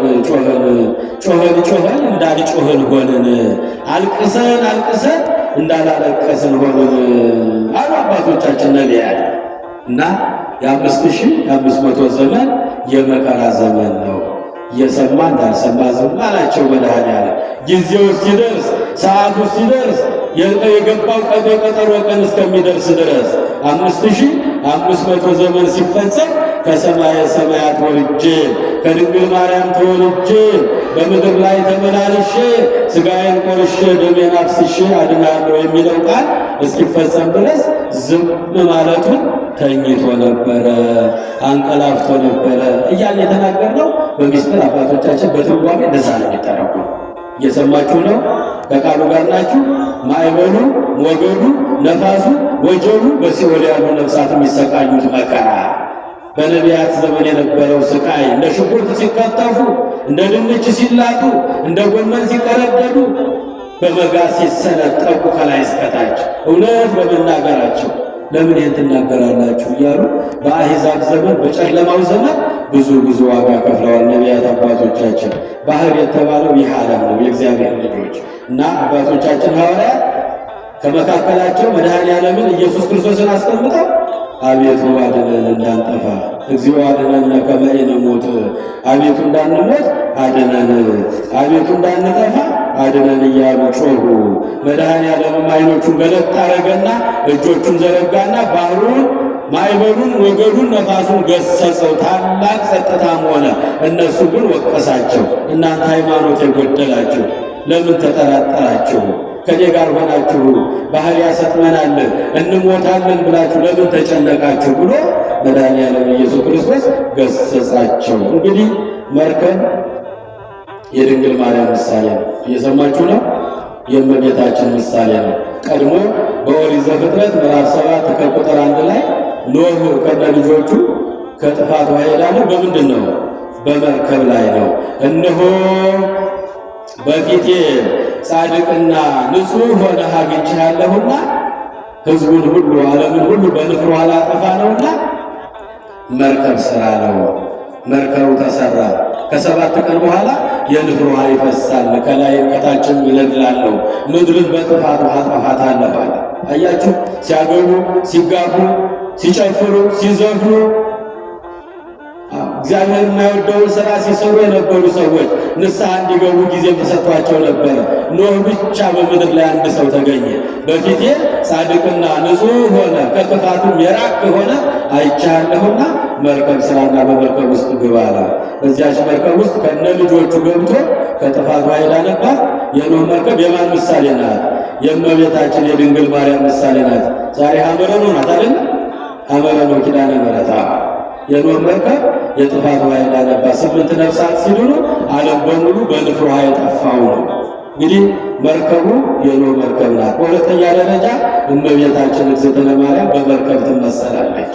[SPEAKER 2] እንዳልጮኸን ሆንን፣ አልቅሰን እንዳላለቀስን ሆንን አሉ አባቶቻችን ነቢያት። እና የ5500 ዘመን የመከራ ዘመን ነው። እየሰማ እንዳልሰማ ዝም አላቸው መድኃኔዓለም። ጊዜው ሲደርስ፣ ሰዓቱ ሲደርስ፣ የገባው የቀጠሮ ቀን እስከሚደርስ ድረስ 5500 ዘመን ሲፈጸም ከሰማየ ሰማያት ወርጄ ከድንግል ማርያም ተወልጄ በምድር ላይ ተመላልሼ ሥጋዬን ቆርሼ ደሜን አፍስሼ አድናለሁ የሚለው ቃል እስኪፈጸም ድረስ ዝም ማለቱን ተኝቶ ነበረ፣ አንቀላፍቶ ነበረ እያልን የተናገርነው በሚስጥር አባቶቻችን በትርጓሜ እንደዛ ነው የሚተረጎመው። እየሰማችሁ ነው? ከቃሉ ጋር ናችሁ? ማዕበሉ፣ ሞገዱ፣ ነፋሱ፣ ወጀቡ በሲኦል ያሉ ነፍሳት የሚሰቃዩት መከራ፣ በነቢያት ዘመን የነበረው ስቃይ፣ እንደ ሽንኩርት ሲከተፉ፣ እንደ ድንች ሲላጡ፣ እንደ ጎመን ሲቀረደዱ፣ በመጋዝ ሲሰነጠቁ ከላይ እስከታች እውነት በመናገራቸው ለምን ይህን ትናገራላችሁ እያሉ በአሕዛብ ዘመን በጨለማው ዘመን ብዙ ዋጋ ከፍለዋል ነቢያት አባቶቻችን። ባህር የተባለው ይህ ዓለም ነው የእግዚአብሔር ልጆች እና አባቶቻችን ሐዋርያት ከመካከላቸው መድኃኔ ዓለምን ኢየሱስ ክርስቶስን አስቀምጠው አቤቱ አድነን እንዳንጠፋ፣ እግዚኦ አድነን ከመ ኢንሙት፣ አቤቱ እንዳንሞት አድነን፣ አቤቱ እንዳንጠፋ አድነን እያሉ ጮሁ። መድኃኔ ዓለምም ዓይኖቹን ገለጥ አረገና እጆቹን ዘረጋና ባህሩን፣ ማዕበሉን፣ ወገዱን፣ ነፋሱን ገሰጸው። ታላቅ ጸጥታም ሆነ። እነሱ ግን ወቀሳቸው። እናንተ ሃይማኖት የጎደላችሁ ለምን ተጠራጠራችሁ? ከኔ ጋር ሆናችሁ ባህር ያሰጥመናል እንሞታለን ብላችሁ ለምን ተጨነቃችሁ ብሎ መድኃኔዓለም ኢየሱስ ክርስቶስ ገሰጻቸው። እንግዲህ መርከብ የድንግል ማርያም ምሳሌ ነው። እየሰማችሁ ነው? የእመቤታችን ምሳሌ ነው። ቀድሞ በኦሪት ዘፍጥረት ምዕራፍ 7 ከቁጥር 1 ላይ ኖህ ከነ ልጆቹ ከጥፋት ውሃ የዳነው በምንድን ነው? በመርከብ ላይ ነው። እነሆ በፊቴ ጻድቅና ንጹሕ ሆነህ አግኝቼሃለሁና ሕዝቡን ሁሉ ዓለምን ሁሉ በንፍሮ አላጠፋ ነውና መርከብ ሥራ ነው። መርከቡ ተሰራ። ከ7 ቀን በኋላ የንፍሮ ውሃ ይፈሳል፣ ከላይም ከታችም ይነድላለሁ፣ ምድርን በጥፋት ውሃ አጠፋታለሁ አለ። አያችሁ፣ ሲያገቡ፣ ሲጋቡ፣ ሲጨፍሩ፣ ሲዘፍኑ እግዚአብሔር የማይወደውን ሥራ ሲሰሩ የነበሩ ሰዎች ንስሐ እንዲገቡ ጊዜ ተሰጥቷቸው ነበረ። ኖህ ብቻ በምድር ላይ አንድ ሰው ተገኘ። በፊቴ ጻድቅና ንጹሕ ሆነ ከክፋቱም የራቅ ሆነ አይቻለሁና መርከብ ሥራና በመርከብ ውስጥ ግባ አለው። በዚያች መርከብ ውስጥ ከነ ልጆቹ ገብቶ ከጥፋት ውሃ የዳነባት የኖህ መርከብ የማን ምሳሌ ናት? የእመቤታችን የድንግል ማርያም ምሳሌ ናት። ዛሬ ሐመረ ኖህ ናት አይደል? ሐመረ ኖህ ኪዳነ ምሕረት የኖህ መርከብ የጥፋት ውሃ የዳነባት 8 ነፍሳት ሲድኑ ዓለም በሙሉ በንፍር ውሃ የጠፋው ነው። እንግዲህ መርከቡ የኖህ መርከብ ናት። በሁለተኛ ደረጃ እመቤታችን እግዝእትነ ማርያም በመርከብ ትመሰላለች።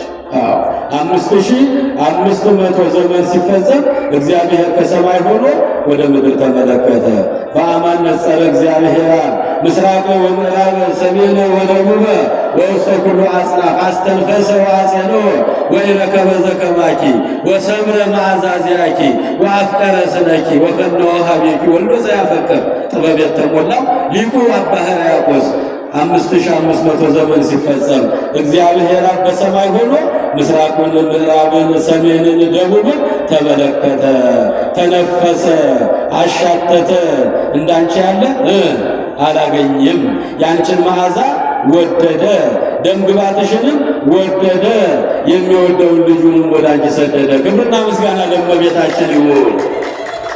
[SPEAKER 2] 5500 ዘመን ሲፈጸም እግዚአብሔር ከሰማይ ሆኖ ወደ ምድር ተመለከተ። በአማን ነጸረ እግዚአብሔር ምስራቀ ወምዕራብ ሰሜነ ወደቡበ ወውስተ ኩሉ አጽናፍ አስተንፈሰ ወአጼኖ ወኢረከበ ዘከማኪ ወሰምረ መዓዛዚያኪ ወአፍቀረ ስነኪ ወፈነወ ሀቤኪ ወልዶ ዘያፈቅር ጥበብ የተሞላው ሊቁ አባ ሕርያቆስ 5500 ዘመን ሲፈጸም እግዚአብሔር በሰማይ ሆኖ ምስራቁን፣ ምዕራብን፣ ሰሜንን፣ ደቡብን ተመለከተ፣ ተነፈሰ፣ አሻተተ። እንዳንቺ ያለ አላገኝም። ያንቺን መዓዛ ወደደ፣ ደምግባትሽንም ወደደ፣ የሚወደውን ልጁንም ወደ አንቺ ሰደደ። ክብርና ምስጋና ለእመቤታችን ይሁን።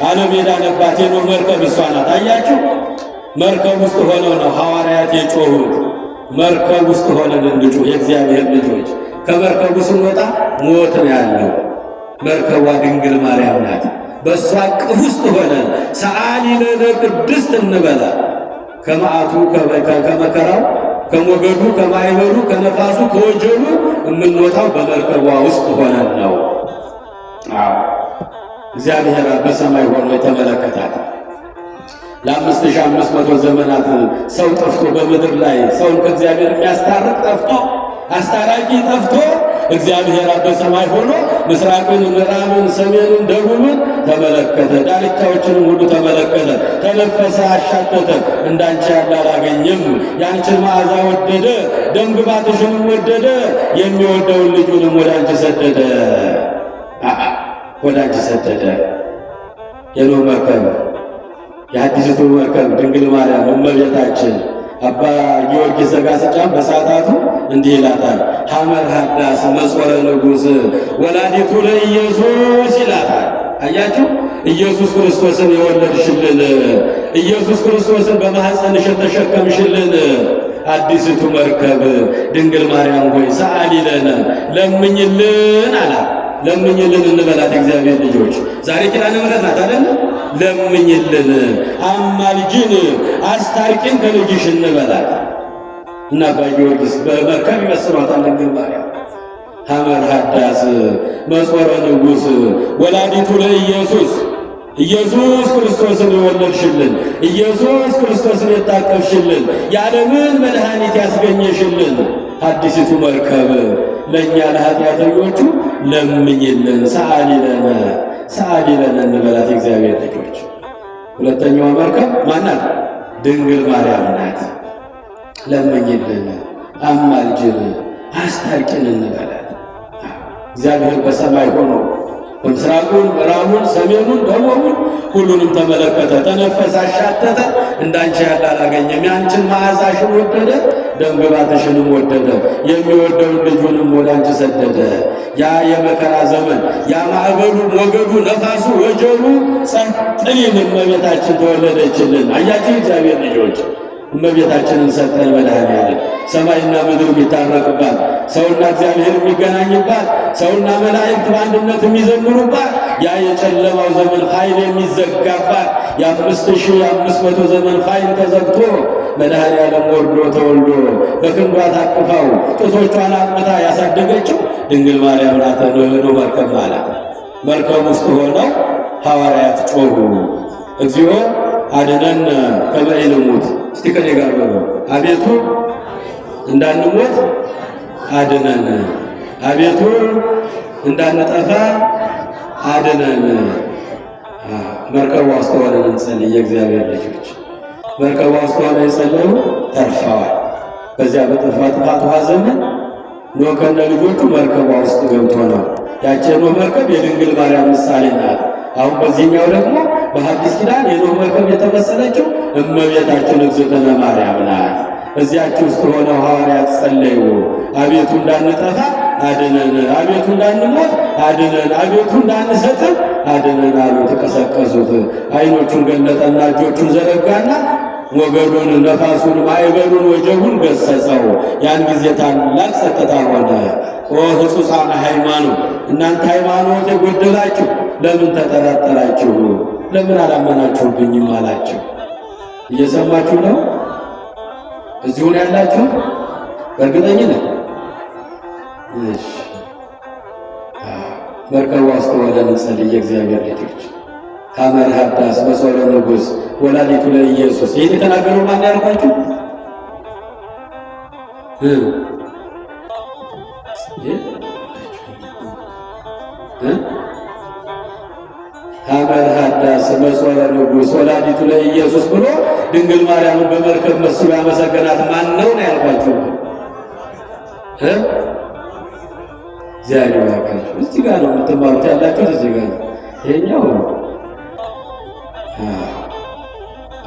[SPEAKER 2] ዓለም የዳነባት የኖህ መርከብ እሷ ናት። አያችሁ፣ መርከብ ውስጥ ሆነው ነው ሐዋርያት የጮሁት። መርከብ ውስጥ ሆነን እንጩህ የእግዚአብሔር ልጆች። ከመርከቡ ስንወጣ ሞት ነው ያለው። መርከቧ ድንግል ማርያም ናት። በእሷ ቅፍ ውስጥ ሆነን ሰአሊ ለነ ቅድስት እንበላ። ከመዓቱ ከመከራው ከሞገዱ ከማዕበሉ ከነፋሱ ከወጀቡ የምንወጣው በመርከቧ ውስጥ ሆነን ነው። እግዚአብሔር በሰማይ ሆኖ የተመለከታት ለ5500 ዘመናት ሰው ጠፍቶ በምድር ላይ ሰውን ከእግዚአብሔር የሚያስታርቅ ጠፍቶ አስታራቂ ጠፍቶ እግዚአብሔር በሰማይ ሆኖ ምስራቅን፣ ምዕራብን፣ ሰሜንን፣ ደቡብን ተመለከተ። ዳርቻዎችንም ሁሉ ተመለከተ፣ ተነፈሰ፣ አሻተተ። እንዳንቺ ያለ አላገኘም። ያንቺን መዓዛ ወደደ፣ ደምግባትሽንም ወደደ፣ የሚወደውን ልጁንም ወደ አንቺ ሰደደ። ወደ አንቺ ሰደደ። የኖህ መርከብ የአዲስቱ መርከብ ድንግል ማርያም እመቤታችን አባ ጊዮርጊስ ዘጋስጫም በሰዓታቱ እንዲህ ይላታል። ሐመር ሀዳስ መጾረ ንጉሥ ወላዲቱ ለኢየሱስ ይላታል። አያችሁ፣ ኢየሱስ ክርስቶስን የወለድሽልን፣ ኢየሱስ ክርስቶስን በማኅፀንሽ የተሸከምሽልን አዲስቱ መርከብ ድንግል ማርያም ሆይ ሰአሊ ለነ ለምኝልን አላት። ለምኝልን እንበላት እግዚአብሔር ልጆች። ዛሬ ኪዳነ ምሕረት ናት አይደል? ለምኝልን፣ አማልጅን፣ አስታርቂን ከልጅሽ እንበላት እና አባ ጊዮርጊስ በመርከብ ይመስሏታል ድንግል ማርያም። ሐመር ሀዳስ መጾረ ንጉሥ ወላዲቱ ለኢየሱስ ኢየሱስ ክርስቶስን የወለድሽልን፣ ኢየሱስ ክርስቶስን የታቀፍሽልን፣ የዓለምን መድኃኒት ያስገኘሽልን አዲሲቱ መርከብ ለእኛ ለኃጢአተኞቹ ለምኝልን፣ ሰአሊ ለነ እንበላት እግዚአብሔር ልጆች። ሁለተኛዋ መርከብ ማናት? ድንግል ማርያም ናት። ለምኝልን፣ አማልጅን፣ አስታርቂን እንበላት። እግዚአብሔር በሰማይ ሆኖ በምስራቁን፣ ምዕራቡን፣ ሰሜኑን፣ ደቡቡን ሁሉንም ተመለከተ፣ ተነፈሰ፣ አሻተተ። እንዳንቺ ያለ አላገኘም። ያንቺን መዓዛሽን ወደደ፣ ደምግባትሽንም ወደደ። የሚወደውን ልጁንም ወደ አንቺ ሰደደ። ያ የመከራ ዘመን፣ ያ ማዕበሉ፣ ሞገዱ፣ ነፋሱ፣ ወጀሉ ጸጥ ሊል እመቤታችን ተወለደችልን። አያችሁ እግዚአብሔር ልጆች፣ እመቤታችንን ሰጠን። መድኃኔዓለም ሰማይና ምድር የሚታረቅባት፣ ሰውና እግዚአብሔር የሚገናኝባት፣ ሰውና መላእክት በአንድነት የሚዘምሩባት፣ ያ የጨለማው ዘመን ኃይል የሚዘጋባት፣ የ5500 ዘመን ኃይል ተዘግቶ መድኃኔዓለም ወርዶ ተወልዶ በክንዷ ታቅፋው ጡቶቿን አጥምታ ያሳደገችው ድንግል ማርያም ናት። ነው መርከብ ማለት መርከብ ውስጥ ሆነው ሐዋርያት ጮሁ፣ እግዚኦ አድነን ከመ ኢንሙት። እስቲ ከኔ ጋር በሉ፣ አቤቱ እንዳንሞት አድነን፣ አቤቱ እንዳንጠፋ አድነን። መርከቧ ውስጥ ሆነን እንጸልይ። የእግዚአብሔር ልጆች መርከቧ ውስጥ ሆነው የጸለዩ ተርፈዋል። በዚያ በጥፋት ውሃ ዘመን ኖህ ከነ ልጆቹ መርከቧ ውስጥ ገብቶ ነው። ያቺ የኖህ መርከብ የድንግል ማርያም ምሳሌ ናት። አሁን በዚህኛው ደግሞ በሐዲስ ኪዳን የኖህ መርከብ የተመሰለችው እመቤታችን እግዝእትነ ማርያም ናት። እዚያች ውስጥ ሆነው ሐዋርያት ጸለዩ። አቤቱ እንዳንጠፋ አድነን፣ አቤቱ እንዳንሞት አድነን፣ አቤቱ እንዳንሰጥም አድነን አሉ። ተቀሰቀሱት። ዓይኖቹን ገለጠና እጆቹን ዘረጋና ሞገዱን፣ ነፋሱን፣ ማዕበሉን፣ ወጀቡን ገሰጸው። ያን ጊዜ ታላቅ ጸጥታ ሆነ። ኦ ሕጹሳነ ሃይማኖት፣ እናንተ ሃይማኖት የጎደላችሁ ለምን ተጠራጠራችሁ? ለምን አላመናችሁብኝም አላቸው። እየሰማችሁ ነው? እዚሁ ነው ያላችሁ? በእርግጠኝነት እሺ። መርከቧ ውስጥ ሆነን እንጸልይ። የእግዚአብሔር ልጆች ሐመር ሀዳስ መጾረ ንጉሥ ወላዲቱ ለኢየሱስ። ይህን የተናገረው ማን ያልኳችሁ? ሐመር ሀዳስ መጾረ ንጉሥ ወላዲቱ ለኢየሱስ ብሎ ድንግል ማርያምን በመርከብ መስሎ ያመሰገናት ማን ነው ያልኳችሁ? እግዚአብሔር ይባርካችሁ። እዚህ ጋር ነው የምትማሩት ያላችሁት፣ እዚህ ጋር ነው። ይሄኛው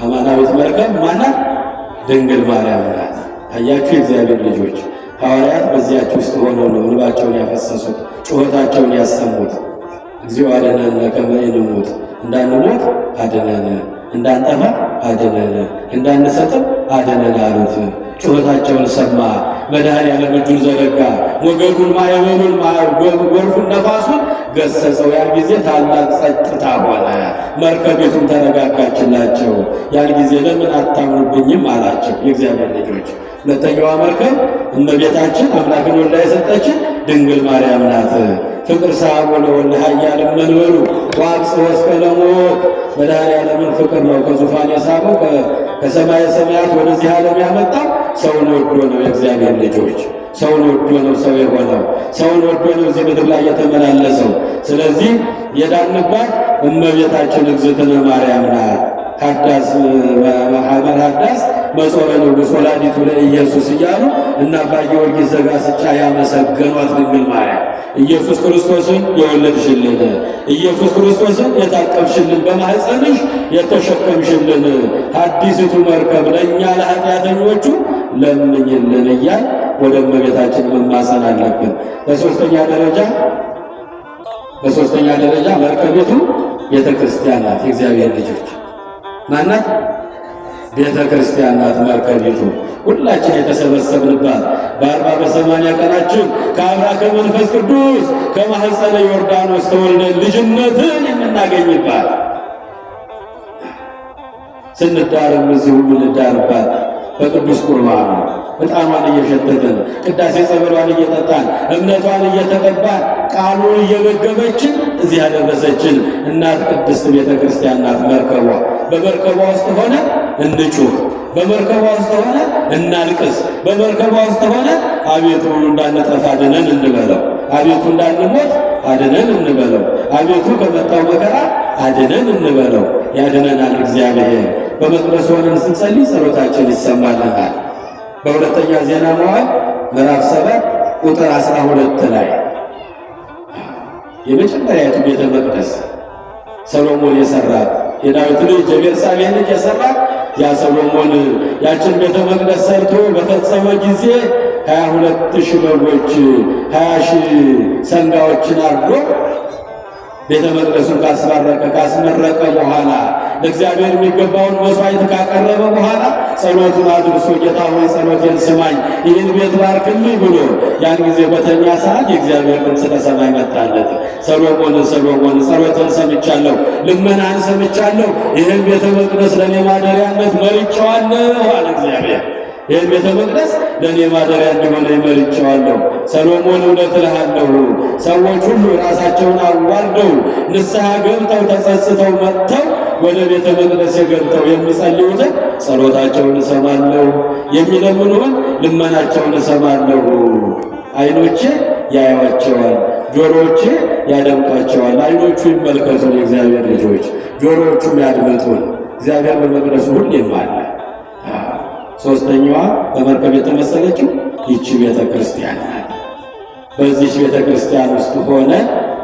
[SPEAKER 2] አማናዊት መርከብ ማናት? ድንግል ማርያም ናት። አያችሁ የእግዚአብሔር ልጆች፣ ሐዋርያት በዚያች ውስጥ ሆነው ነው እንባቸውን ያፈሰሱት፣ ጩኸታቸውን ያሰሙት። እግዚኦ አድነን ከመ ኢንሙት፣ እንዳንሞት አድነን፣ እንዳንጠፋ አድነን፣ እንዳንሰጥም አድነን አሉት። ጩኸታቸውን ሰማ። መድኃኔዓለም እጁን ዘረጋ። ሞገዱን፣ ማዕበሉን፣ ጎርፉን፣ ነፋሱን ገሰጸው። ያን ጊዜ ታላቅ ጸጥታ ሆነ። መርከቢቱም ተረጋጋችላቸው። ያን ጊዜ ለምን አታምኑብኝም አላቸው። የእግዚአብሔር ልጆች ሁለተኛዋ መርከብ እመቤታችን አምላክን ወልዳ የሰጠችን ድንግል ማርያም ናት። ፍቅር ሳቦ ለወልደ ኃያል መንበሩ ወአብጽሖ እስከ ለሞት። መድኃኔዓለምን ፍቅር ነው ከዙፋን የሳበው ከሰማየ ሰማያት ወደዚህ ዓለም ያመጣው ሰውን ወዶ ነው። የእግዚአብሔር ልጆች ሰውን ወዶ ነው ሰው የሆነው። ሰውን ወዶ ነው እዚህ ምድር ላይ የተመላለሰው። ስለዚህ የዳንባት እመቤታችን እግዝእትነ ማርያም ናት። ሐመር ሀዳስ መጾረ ንጉሥ ወላዲቱ ለኢየሱስ እያሉ እና አባ ጊዮርጊስ ዘጋስጫ ያመሰገኗት ድንግል ማርያም ኢየሱስ ክርስቶስን የወለድሽልን፣ ኢየሱስ ክርስቶስን የታቀፍሽልን፣ በማኅፀንሽ የተሸከምሽልን አዲስቱ መርከብ ለእኛ ለኃጢአተኞቹ ለምኝልን እያል ወደ እመቤታችን መማፀን አለብን። በሶስተኛ ደረጃ መርከቢቱ ቤተ ክርስቲያን ናት። የእግዚአብሔር ልጆች ማናት? ቤተ ክርስቲያን ናት መርከቢቱ። ሁላችን የተሰበሰብንባት በ40 በ80 ቀናችን ከአብራ ከመንፈስ ቅዱስ ከማኅፀነ ዮርዳኖስ ተወልደን ልጅነትን የምናገኝባት፣ ስንዳርም እዚሁ የምንዳርባት በቅዱስ ቁርባን ዕጣኗን እየሸተትን ቅዳሴ ጸበሏን እየጠጣን እምነቷን እየተቀባን ቃሉን እየመገበችን እዚህ ያደረሰችን እናት ቅድስት ቤተ ክርስቲያን ናት መርከቧ። በመርከቧ ውስጥ ሆነ እንጩህ፣ በመርከቧ ውስጥ ሆነ እናልቅስ፣ በመርከቧ ውስጥ ሆነ አቤቱ እንዳንጠፋ አድነን እንበለው፣ አቤቱ እንዳንሞት አድነን እንበለው፣ አቤቱ ከመጣው መከራ አድነን እንበለው። ያድነናል እግዚአብሔር። በመቅደስ ሆነን ስንጸልይ ጸሎታችን ይሰማልናል። በሁለተኛ ዜና መዋዕል ምዕራፍ 7 ቁጥር 12 ላይ የመጀመሪያቱ ቤተ መቅደስ ሰሎሞን የሰራት የዳዊት ልጅ የቤርሳቤህ ልጅ የሰራት ያ ሰሎሞን ያችን ቤተ መቅደስ ሰርቶ በፈጸመ ጊዜ 22,000 በጎች 20,000 ሰንጋዎችን አርዶ ቤተ መቅደሱን ካስመረቀ በኋላ ለእግዚአብሔር የሚገባውን መስዋዕት ካቀረበ በኋላ ጸሎቱን አድርሶ ጌታ ሆይ ጸሎቴን ስማኝ፣ ይህን ቤት ባርክልኝ ብሎ ያን ጊዜ በተኛ ሰዓት የእግዚአብሔር ድምፅ ከሰማይ መጣለት። ሰሎሞን ጸሎትን ሰምቻለሁ፣ ልመናን ሰምቻለሁ፣ ይህን ቤተ መቅደስ ለእኔ ማደሪያነት መርጬዋለሁ አለ እግዚአብሔር። ይህን ቤተ መቅደስ ለእኔ ማደሪያ እንዲሆነ መርጬዋለሁ። ሰሎሞን እውነት እልሃለሁ ሰዎች ሁሉ ራሳቸውን አዋርደው ንስሐ ገብተው ተጸጽተው መጥተው ወደ ቤተ መቅደስ ገብተው የሚጸልዩትን ጸሎታቸውን እሰማለሁ፣ የሚለምኑን ልመናቸውን እሰማለሁ። ዓይኖቼ ያዩዋቸዋል፣ ጆሮዎቼ ያደምጧቸዋል። ዓይኖቹ ይመልከቱን የእግዚአብሔር ልጆች፣ ጆሮዎቹም ያድምጡን። እግዚአብሔር በመቅደሱ ሁሌም አለ። ሶስተኛዋ በመርከብ የተመሰለችው ይቺ ቤተ ክርስቲያን ናት። በዚች ቤተ ክርስቲያን ውስጥ ሆነ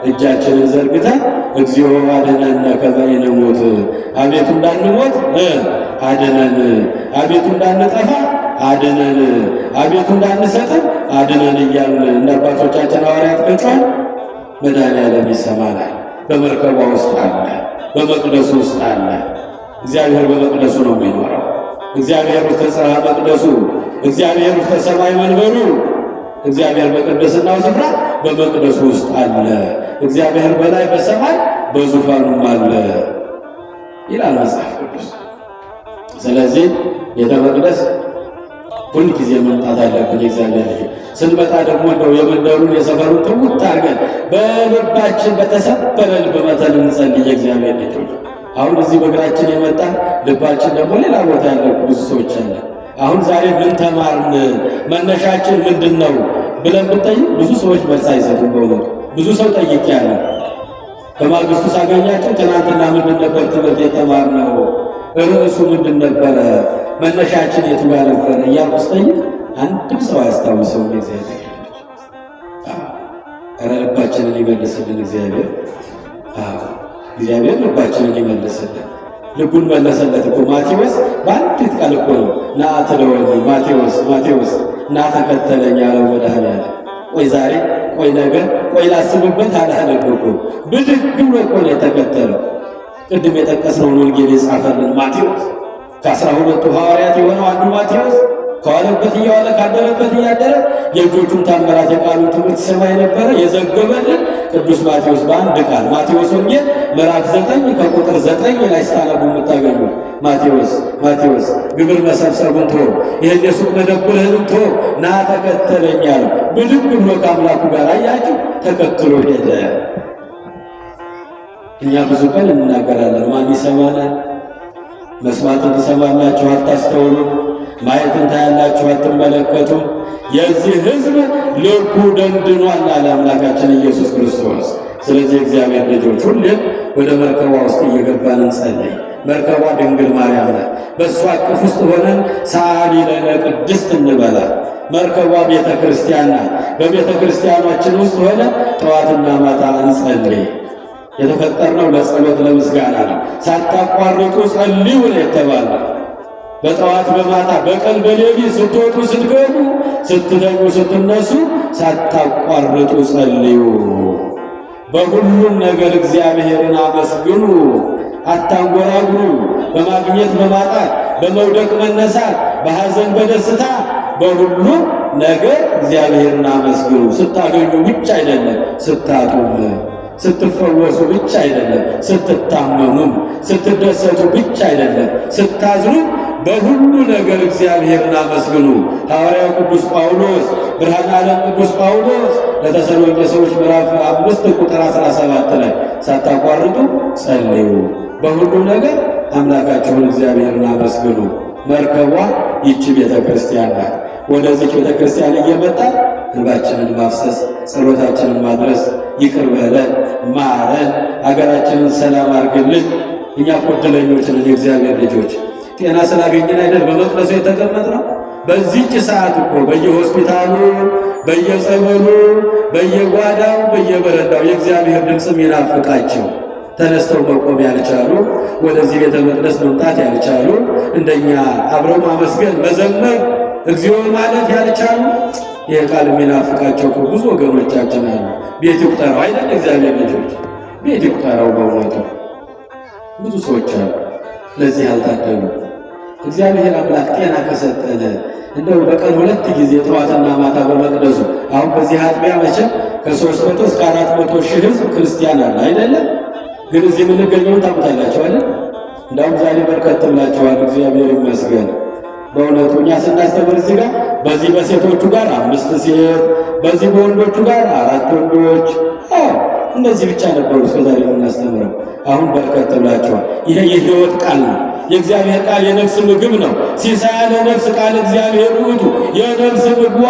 [SPEAKER 2] እጃችንን ዘርግተን እግዚኦ አድኅነነ ከመ ንሞት፣ አቤቱ እንዳንሞት አድነን፣ አቤቱ እንዳንጠፋ አድነን፣ አቤቱ እንዳንሰጥም አድነን እያልን እንደ አባቶቻችን ሐዋርያት ከጮን መድኃኔዓለም ይሰማናል። በመርከቧ ውስጥ አለ፣ በመቅደሱ ውስጥ አለ። እግዚአብሔር በመቅደሱ ነው የሚኖረው። እግዚአብሔር ውስተ ጽርሐ መቅደሱ፣ እግዚአብሔር ውስተ ሰማይ መንበሩ። እግዚአብሔር በቅድስናው ስፍራ በመቅደሱ ውስጥ አለ። እግዚአብሔር በላይ በሰማይ በዙፋኑም አለ ይላል መጽሐፍ ቅዱስ። ስለዚህ ቤተ መቅደስ ሁልጊዜ መምጣት አለብን። የእግዚአብሔር ልጅ ስንመጣ ደግሞ እንደው የመንደሩን የሰፈሩን ትውት አድርገን በልባችን በተሰበረ ልብ መተን እንጸልይ። የእግዚአብሔር ልጆች አሁን እዚህ በእግራችን የመጣ ልባችን ደግሞ ሌላ ቦታ ያለ ብዙ ሰዎች አለ። አሁን ዛሬ ምን ተማርን፣ መነሻችን ምንድን ነው ብለን ብንጠይቅ ብዙ ሰዎች መልስ አይሰጡም። በእውነቱ ብዙ ሰው ጠይቄያለሁ። በማግስቱ ሳገኛቸው ትናንትና ምንድን ነበር ትምህርት የተማርነው፣ ርዕሱ ምንድን ነበረ፣ መነሻችን የቱ ጋር ነበረ እያልኩ ስጠይቅ አንድም ሰው አያስታውሰውም። እግዚአብሔር ልባችንን ይመልስልን። እግዚአብሔር ልባችንን ይመልስልን። ልቡን መለሰለት እኮ ማቴዎስ በአንዲት ቃል እኮ ነው ና ተለወኝ ማቴዎስ ና ተከተለኝ ያለው መድኃኒዓለም። ቆይ ዛሬ ቆይ ነገር ቆይ ላስብበት አላለም እኮ ብድግ ብሎ እኮ ነው የተከተለው። ቅድም የጠቀስነውን ወንጌል የጻፈልን ማቴዎስ ከ12ቱ ሐዋርያት የሆነው አንዱ ማቴዎስ ከዋለበት እየዋለ ካደረበት እያደረ የእጆቹን ታምራት የቃሉን ትምህርት ሰማ የነበረ የዘገበልን ቅዱስ ማቴዎስ በአንድ ቃል ማቴዎስ ወንጌል ምዕራፍ 9 ከቁጥር 9 ላይ ስታነቡ የምታገኙ ማቴዎስ ግብር መሰብሰቡን ቶ ይህን የሱቅ መደብርህንም ቶ ና ተከተለኝ ያለው ብድግ ብሎ ከአምላኩ ጋር አያችሁ ተከትሎ ሄደ። እኛ ብዙ ቀን እንናገራለን፣ ማን ይሰማናል? መስማትን ትሰማላችሁ አታስተውሉ፣ ማየትን ታያላችሁ አትመለከቱም። የዚህ ሕዝብ ልቡ ደንድኗል አለ አምላካችን ኢየሱስ ክርስቶስ። ስለዚህ እግዚአብሔር ልጆች ሁሌም ወደ መርከቧ ውስጥ እየገባን እንጸልይ። መርከቧ ድንግል ማርያም ናት። በእሷ እቅፍ ውስጥ ሆነን ሰአሊ ለነ ቅድስት እንበላ። መርከቧ ቤተ ክርስቲያን ናት። በቤተ ክርስቲያናችን ውስጥ ሆነ ጠዋትና ማታ እንጸልይ። የተፈጠርነው ለጸሎት ለምስጋና ነው። ሳታቋርጡ ጸልዩ ነው የተባለው። በጠዋት በማታ በቀን በሌሊት ስትወጡ ስትገቡ፣ ስትተኙ ስትነሱ ሳታቋርጡ ጸልዩ። በሁሉም ነገር እግዚአብሔርን አመስግኑ። አታንጎራጉሩ። በማግኘት በማጣት፣ በመውደቅ መነሳት፣ በሐዘን በደስታ፣ በሁሉ ነገር እግዚአብሔርን አመስግኑ። ስታገኙ ብቻ አይደለም፣ ስታጡም፣ ስትፈወሱ ብቻ አይደለም፣ ስትታመሙም፣ ስትደሰቱ ብቻ አይደለም፣ ስታዝኑ በሁሉ ነገር እግዚአብሔርን አመስግኑ። ሐዋርያው ቅዱስ ጳውሎስ ብርሃነ ዓለም ቅዱስ ጳውሎስ ለተሰሎንቄ ሰዎች ምዕራፍ 5 ቁጥር 17 ላይ ሳታቋርጡ ጸልዩ፣ በሁሉ ነገር አምላካችሁን እግዚአብሔርን አመስግኑ። መርከቧ ይቺ ቤተ ክርስቲያን ናት። ወደዚች ቤተ ክርስቲያን እየመጣን እንባችንን ማፍሰስ፣ ጸሎታችንን ማድረስ፣ ይቅር በለን፣ ማረን፣ አገራችንን ሰላም አድርግልን። እኛ እኮ ዕድለኞች ነን የእግዚአብሔር ልጆች። ጤና ስላገኘን አይደል በመቅደሱ የተቀመጥነው? በዚህች ሰዓት እኮ በየሆስፒታሉ፣ በየጸበሉ፣ በየጓዳው፣ በየበረንዳው የእግዚአብሔር ድምፅ የሚናፍቃቸው ተነስተው መቆም ያልቻሉ፣ ወደዚህ ቤተ መቅደስ መምጣት ያልቻሉ፣ እንደኛ አብረው ማመስገን መዘመር እግዚኦ ማለት ያልቻሉ ይህ ቃል የሚናፍቃቸው እኮ ብዙ ወገኖቻችን አሉ። ቤት ይቁጠረው አይደል? እግዚአብሔር ልጆች ቤት ይቁጠረው። በእውነቱ ብዙ ሰዎች አሉ ለዚህ ያልታደሉ። እግዚአብሔር አምላክ ጤና ከሰጠነ እንደው በቀን 2 ጊዜ ጠዋትና ማታ በመቅደሱ አሁን በዚህ አጥቢያ መቼም ከ300 እስከ 400 ሺህ ሕዝብ ክርስቲያን አለ አይደለም? ግን እዚህ የምንገኘው ታውቁታላችሁ አይደል? እንዳውም ዛሬ በርከት ብላችኋል። እግዚአብሔር ይመስገን። በእውነቱ እኛ ስናስተምር እዚህ ጋር በዚህ በሴቶቹ ጋር 5 ሴት፣ በዚህ በወንዶቹ ጋር 4 ወንዶች፣ እንደዚህ ብቻ ነበሩ እስከዛሬ የምናስተምረው። አሁን በርከት ብላችኋል። ይሄ የሕይወት ቃል ነው። የእግዚአብሔር ቃል የነፍስ ምግብ ነው። ሲሳያ ለነፍስ ቃል እግዚአብሔር ውእቱ። የነፍስ ምግቧ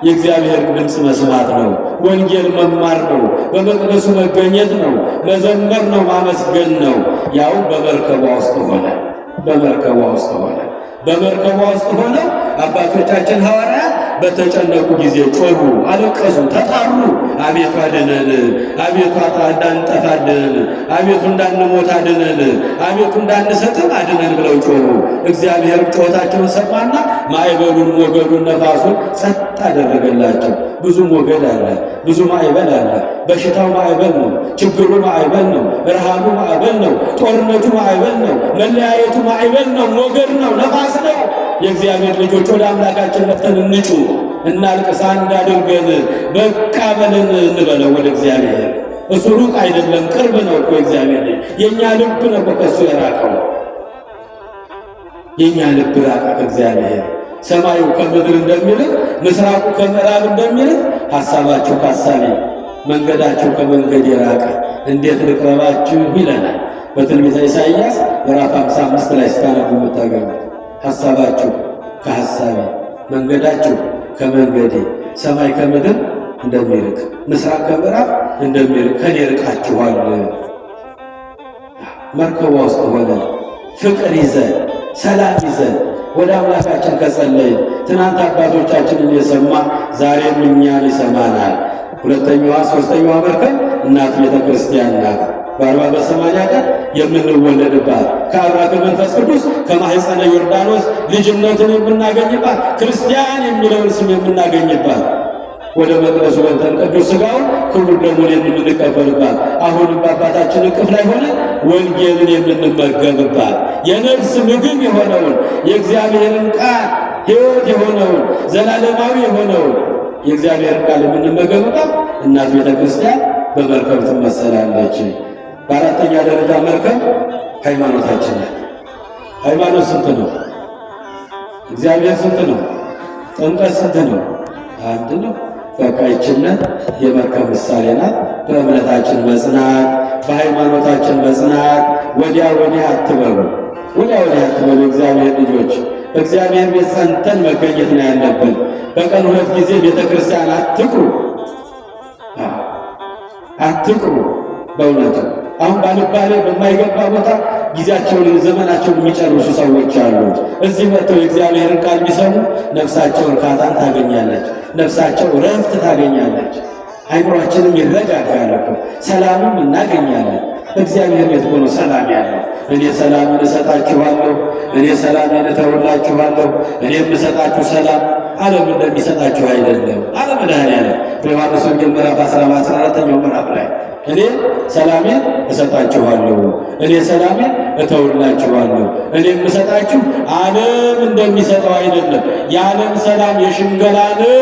[SPEAKER 2] የእግዚአብሔር ድምፅ መስማት ነው። ወንጌል መማር ነው። በመቅደሱ መገኘት ነው። መዘመር ነው። ማመስገን ነው። ያው በመርከቧ ውስጥ ሆነ በመርከቧ ውስጥ ሆነ በመርከቧ ውስጥ ሆነው አባቶቻችን ሐዋርያት በተጨነቁ ጊዜ ጮሁ፣ አለቀሱ፣ ተጣሩ። አቤቱ አድነን፣ አቤቱ እንዳንጠፋ አድነን፣ አቤቱ እንዳንሞት አድነን፣ አቤቱ እንዳንሰጥም አድነን ብለው ጮሁ። እግዚአብሔር ጮታቸውን ሰማና ማዕበሉን፣ ሞገዱን፣ ነፋሱን ጸጥ አደረገላቸው። ብዙ ሞገድ አለ፣ ብዙ ማዕበል አለ። በሽታው ማዕበል ነው። ችግሩ ማዕበል ነው። ረሃቡ ማዕበል ነው። ጦርነቱ ማዕበል ነው። መለያየቱ ማዕበል ነው። ሞገድ ነው። ነፋስ ነው። የእግዚአብሔር ልጆች ወደ አምላካችን መጥተን እንጩ፣ እናልቅስ፣ አንድ አድርገን በቃ በለን እንበለው ወደ እግዚአብሔር። እሱ ሩቅ አይደለም፣ ቅርብ ነው እኮ እግዚአብሔር። የእኛ ልብ ነው ከእሱ የራቀው። የእኛ ልብ ራቀ ከእግዚአብሔር። ሰማዩ ከምድር እንደሚርቅ፣ ምስራቁ ከምዕራብ እንደሚርቅ ሐሳባችሁ ከሐሳቤ፣ መንገዳችሁ ከመንገድ የራቀ እንዴት ልቅረባችሁ ይለናል በትንቢተ ኢሳይያስ ምዕራፍ 55 ላይ ስታነቡ የምታገኙት። ሐሳባችሁ ከሐሳቤ፣ መንገዳችሁ ከመንገዴ፣ ሰማይ ከምድር እንደሚርቅ፣ ምስራቅ ከምዕራብ እንደሚርቅ ከኔ ርቃችኋል። መርከቧ ውስጥ ሆነን ፍቅር ይዘን ሰላም ይዘን ወደ አምላካችን ከጸለይን ትናንት አባቶቻችንን የሰማ ዛሬም እኛን ይሰማናል። ሁለተኛዋ ሦስተኛዋ መርከብ እናት ቤተ ክርስቲያን ናት። በ40 በ80 ቀን የምንወለድባት ከአብራ ከመንፈስ ቅዱስ ከማኅፀነ ዮርዳኖስ ልጅነትን የምናገኝባት ክርስቲያን የሚለውን ስም የምናገኝባት ወደ መቅደሱ ገብተን ቅዱስ ሥጋውን ክቡር ደሙን የምንቀበልባት አሁንም በአባታችን እቅፍ ላይ ሆነ ወንጌልን የምንመገብባት የነፍስ ምግብ የሆነውን የእግዚአብሔርን ቃል ሕይወት የሆነውን ዘላለማዊ የሆነውን የእግዚአብሔርን ቃል የምንመገብባት እናት ቤተ ክርስቲያን በመርከብ ትመሰላለች። በአራተኛ ደረጃ መርከብ ሃይማኖታችን ናት። ሃይማኖት ስንት ነው? እግዚአብሔር ስንት ነው? ጥምቀት ስንት ነው? አንድ ነው። በቃ ይችነት የመርከብ ምሳሌ ናት። በእምነታችን መጽናት፣ በሃይማኖታችን መጽናት። ወዲያ ወዲህ አትበሉ፣ ወዲያ ወዲህ አትበሉ። እግዚአብሔር ልጆች በእግዚአብሔር ቤት ጸንተን መገኘት ነው ያለብን። በቀን 2 ጊዜ ቤተ ክርስቲያን አትቅሩ፣ አትቅሩ። በእውነቱ አሁን ባልባሌ በማይገባ ቦታ ጊዜያቸውን ዘመናቸውን የሚጨርሱ ሰዎች አሉ። እዚህ መጥተው የእግዚአብሔርን ቃል ቢሰሙ ነፍሳቸው እርካታን ታገኛለች፣ ነፍሳቸው ረፍት ታገኛለች። አይምሯችንም ይረጋጋል እኮ ሰላምም እናገኛለን። እግዚአብሔር ቤት ሆኖ ሰላም ያለው እኔ ሰላምን እሰጣችኋለሁ፣ እኔ ሰላምን እተውላችኋለሁ፣ እኔ የምሰጣችሁ ሰላም ዓለም እንደሚሰጣችሁ አይደለም አለ መድኃኒዓለም በዮሐንስ ወንጌል ምዕራፍ 14ኛው ምዕራፍ ላይ እኔ ሰላሜን እሰጣችኋለሁ፣ እኔ ሰላሜን እተውላችኋለሁ። እኔ የምሰጣችሁ ዓለም እንደሚሰጠው አይደለም። የዓለም ሰላም የሽንገላ ነው፣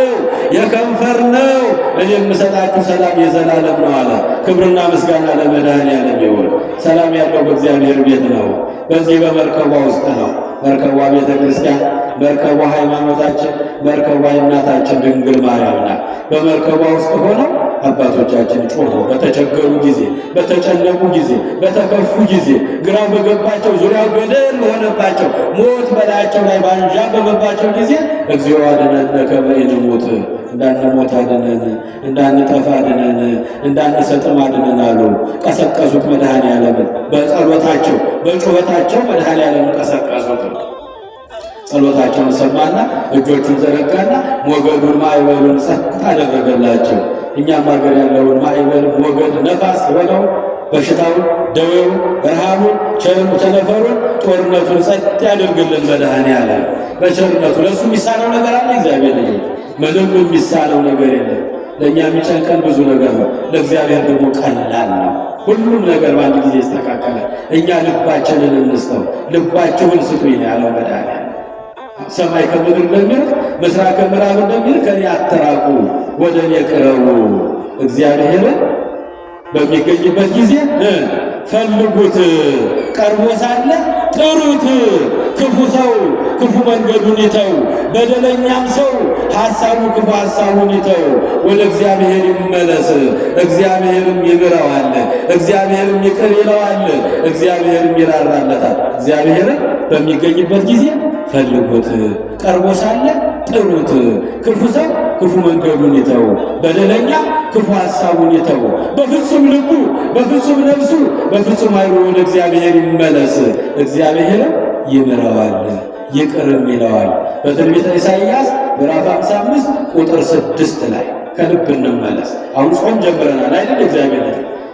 [SPEAKER 2] የከንፈር ነው። እኔ የምሰጣችሁ ሰላም የዘላለም ነው አለ። ክብርና ምስጋና ለመድኃኒዓለም ይሁን። ሰላም ያለው በእግዚአብሔር ቤት ነው፣ በዚህ በመርከቧ ውስጥ ነው። መርከቧ ቤተ ክርስቲያን፣ መርከቧ ሃይማኖታችን፣ መርከቧ እናታችን ድንግል ማርያም ናት። በመርከቧ ውስጥ ሆነው አባቶቻችን ጮሆ በተቸገሩ ጊዜ፣ በተጨነቁ ጊዜ፣ በተከፉ ጊዜ፣ ግራ በገባቸው ዙሪያው ገደል በሆነባቸው ሞት በላያቸው ላይ ባንዣበበባቸው ጊዜ እግዚኦ አድኅነነ ከመ ንሙት፣ እንዳንሞት አድነን፣ እንዳንጠፋ አድነን፣ እንዳንሰጥም አድነን አሉ። ቀሰቀሱት መድኃኔዓለምን በጸሎታቸው በጩኸታቸው መድኃኔዓለምን ቀሰቀሱት። ጸሎታቸውን ሰማና እጆቹን ዘረጋና ሞገዱን ማዕበሉን ጸጥ አደረገላቸው። እኛም ሀገር ያለውን ማዕበል ሞገድ ነፋስ ሆነው በሽታውን፣ ደዌውን፣ ረሃቡን፣ ቸነፈሩን፣ ጦርነቱን ጸጥ ያደርግልን መድኃኔዓለም በቸርነቱ። ለእሱ የሚሳነው ነገር አለ? እግዚአብሔር ልጅ ምንም የሚሳነው ነገር የለም። ለእኛ የሚጨንቀን ብዙ ነገር ነው፣ ለእግዚአብሔር ደግሞ ቀላል ነው። ሁሉም ነገር በአንድ ጊዜ ይስተካከላል። እኛ ልባችንን እንስጠው። ልባችሁን ስጡኝ ያለው መድኃኔዓለም ሰማይ ከምድር እንደሚርቅ ምስራቅ ከምዕራብ እንደሚርቅ ከኔ አትራቁ፣ ወደ እኔ ቅረቡ። እግዚአብሔርን በሚገኝበት ጊዜ ፈልጉት፣ ቀርቦ ሳለ ጥሩት። ክፉ ሰው ክፉ መንገዱን ይተው፣ በደለኛም ሰው ሐሳቡ ክፉ ሐሳቡን ይተው፣ ወደ እግዚአብሔር ይመለስ። እግዚአብሔርም ይምረዋል፣ እግዚአብሔርም ይቅር ይለዋል፣ እግዚአብሔርም ይራራለታል። እግዚአብሔርን በሚገኝበት ጊዜ ፈልጉት፣ ቀርቦ ሳለ ጥሩት። ክፉ ሰው ክፉ መንገዱን ይተው፣ በደለኛ ክፉ ሐሳቡን ይተው፣ በፍጹም ልቡ በፍጹም ነፍሱ በፍጹም ኃይሉ ወደ እግዚአብሔር ይመለስ። እግዚአብሔርም ይምረዋል ይቅርም ይለዋል። በትንቢተ ኢሳይያስ ምዕራፍ 55 ቁጥር 6 ላይ ከልብ እንመለስ። አሁን ጾም ጀምረናል አይደል? እግዚአብሔር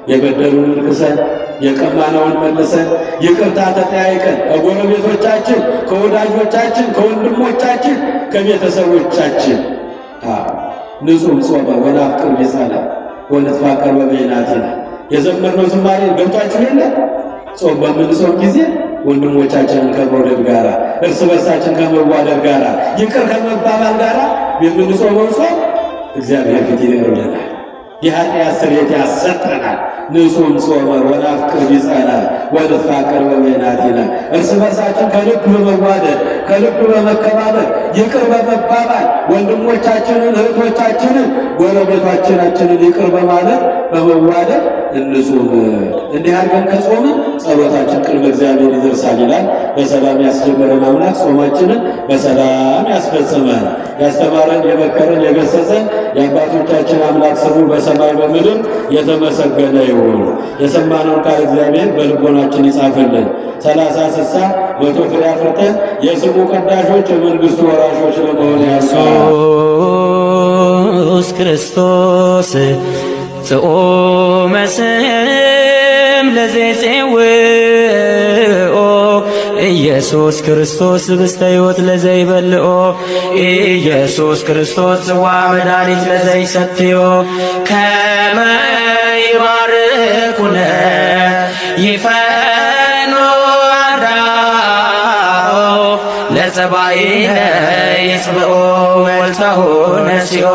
[SPEAKER 2] የበደሉንን ክሰን የቀማነውን መልሰን ይቅርታ ተጠያይቀን ከጎረቤቶቻችን፣ ከወዳጆቻችን፣ ከወንድሞቻችን፣ ከቤተሰቦቻችን ንጹሕ ጾመ ወናፍቅር ቢጸና ወንትፋቀር በበይናቲነ የዘመርነው ዝማሬ ገብቷችሁ የለ? ጾም በምንጾም ጊዜ ወንድሞቻችንን ከመውደድ ጋራ፣ እርስ በርሳችን ከመዋደድ ጋራ፣ ይቅር ከመባባል ጋራ የምንጾመው ጾም እግዚአብሔር ፊት ይቀርብልናል፣ የኃጢአት ስርየት ያሰጠናል። ንጹሕ ጾመ ወናፍቅር ቢጸና ወንትፋቀር በበይናቲነ እርስ በርሳችን ከልብ በመዋደድ ከልብ በመከባበር ይቅር በመባባል ወንድሞቻችንን እህቶቻችንን ጎረቤቶቻችንን ይቅር በማለት በመዋደድ እንጹም። እንዲህ አድርገን ከጾምን ጸሎታችን ቅድመ እግዚአብሔር ይደርሳል ይላል። በሰላም ያስጀመረን አምላክ ጾማችንን በሰላም ያስፈጽመን። ያስተማረን የመከረን የገሰጸን የአባቶቻችን አምላክ ስሙ በሰማይ በምድር የተመሰገነ ይሁን። የሰማነውን ቃል እግዚአብሔር በልቦናችን ይጻፍልን። 30፣ 60፣ 100 ፍሬ አፍርተን የስሙ ቀዳሾች የመንግሥቱ ወራሾች ለመሆን
[SPEAKER 1] ኢየሱስ ክርስቶስ ጽኦመ ስም ለዘይጼውኦ ኢየሱስ ክርስቶስ ህብስተ ሕይወት ለዘይበልኦ ኢየሱስ ክርስቶስ ጽዋ መድኃኒት ለዘይሰትዮ ከመ ይባርኩነ ይፈኖ አርዳኦ ለጸባኢነ ይጽብኦ ወልታሁ ነሲኦ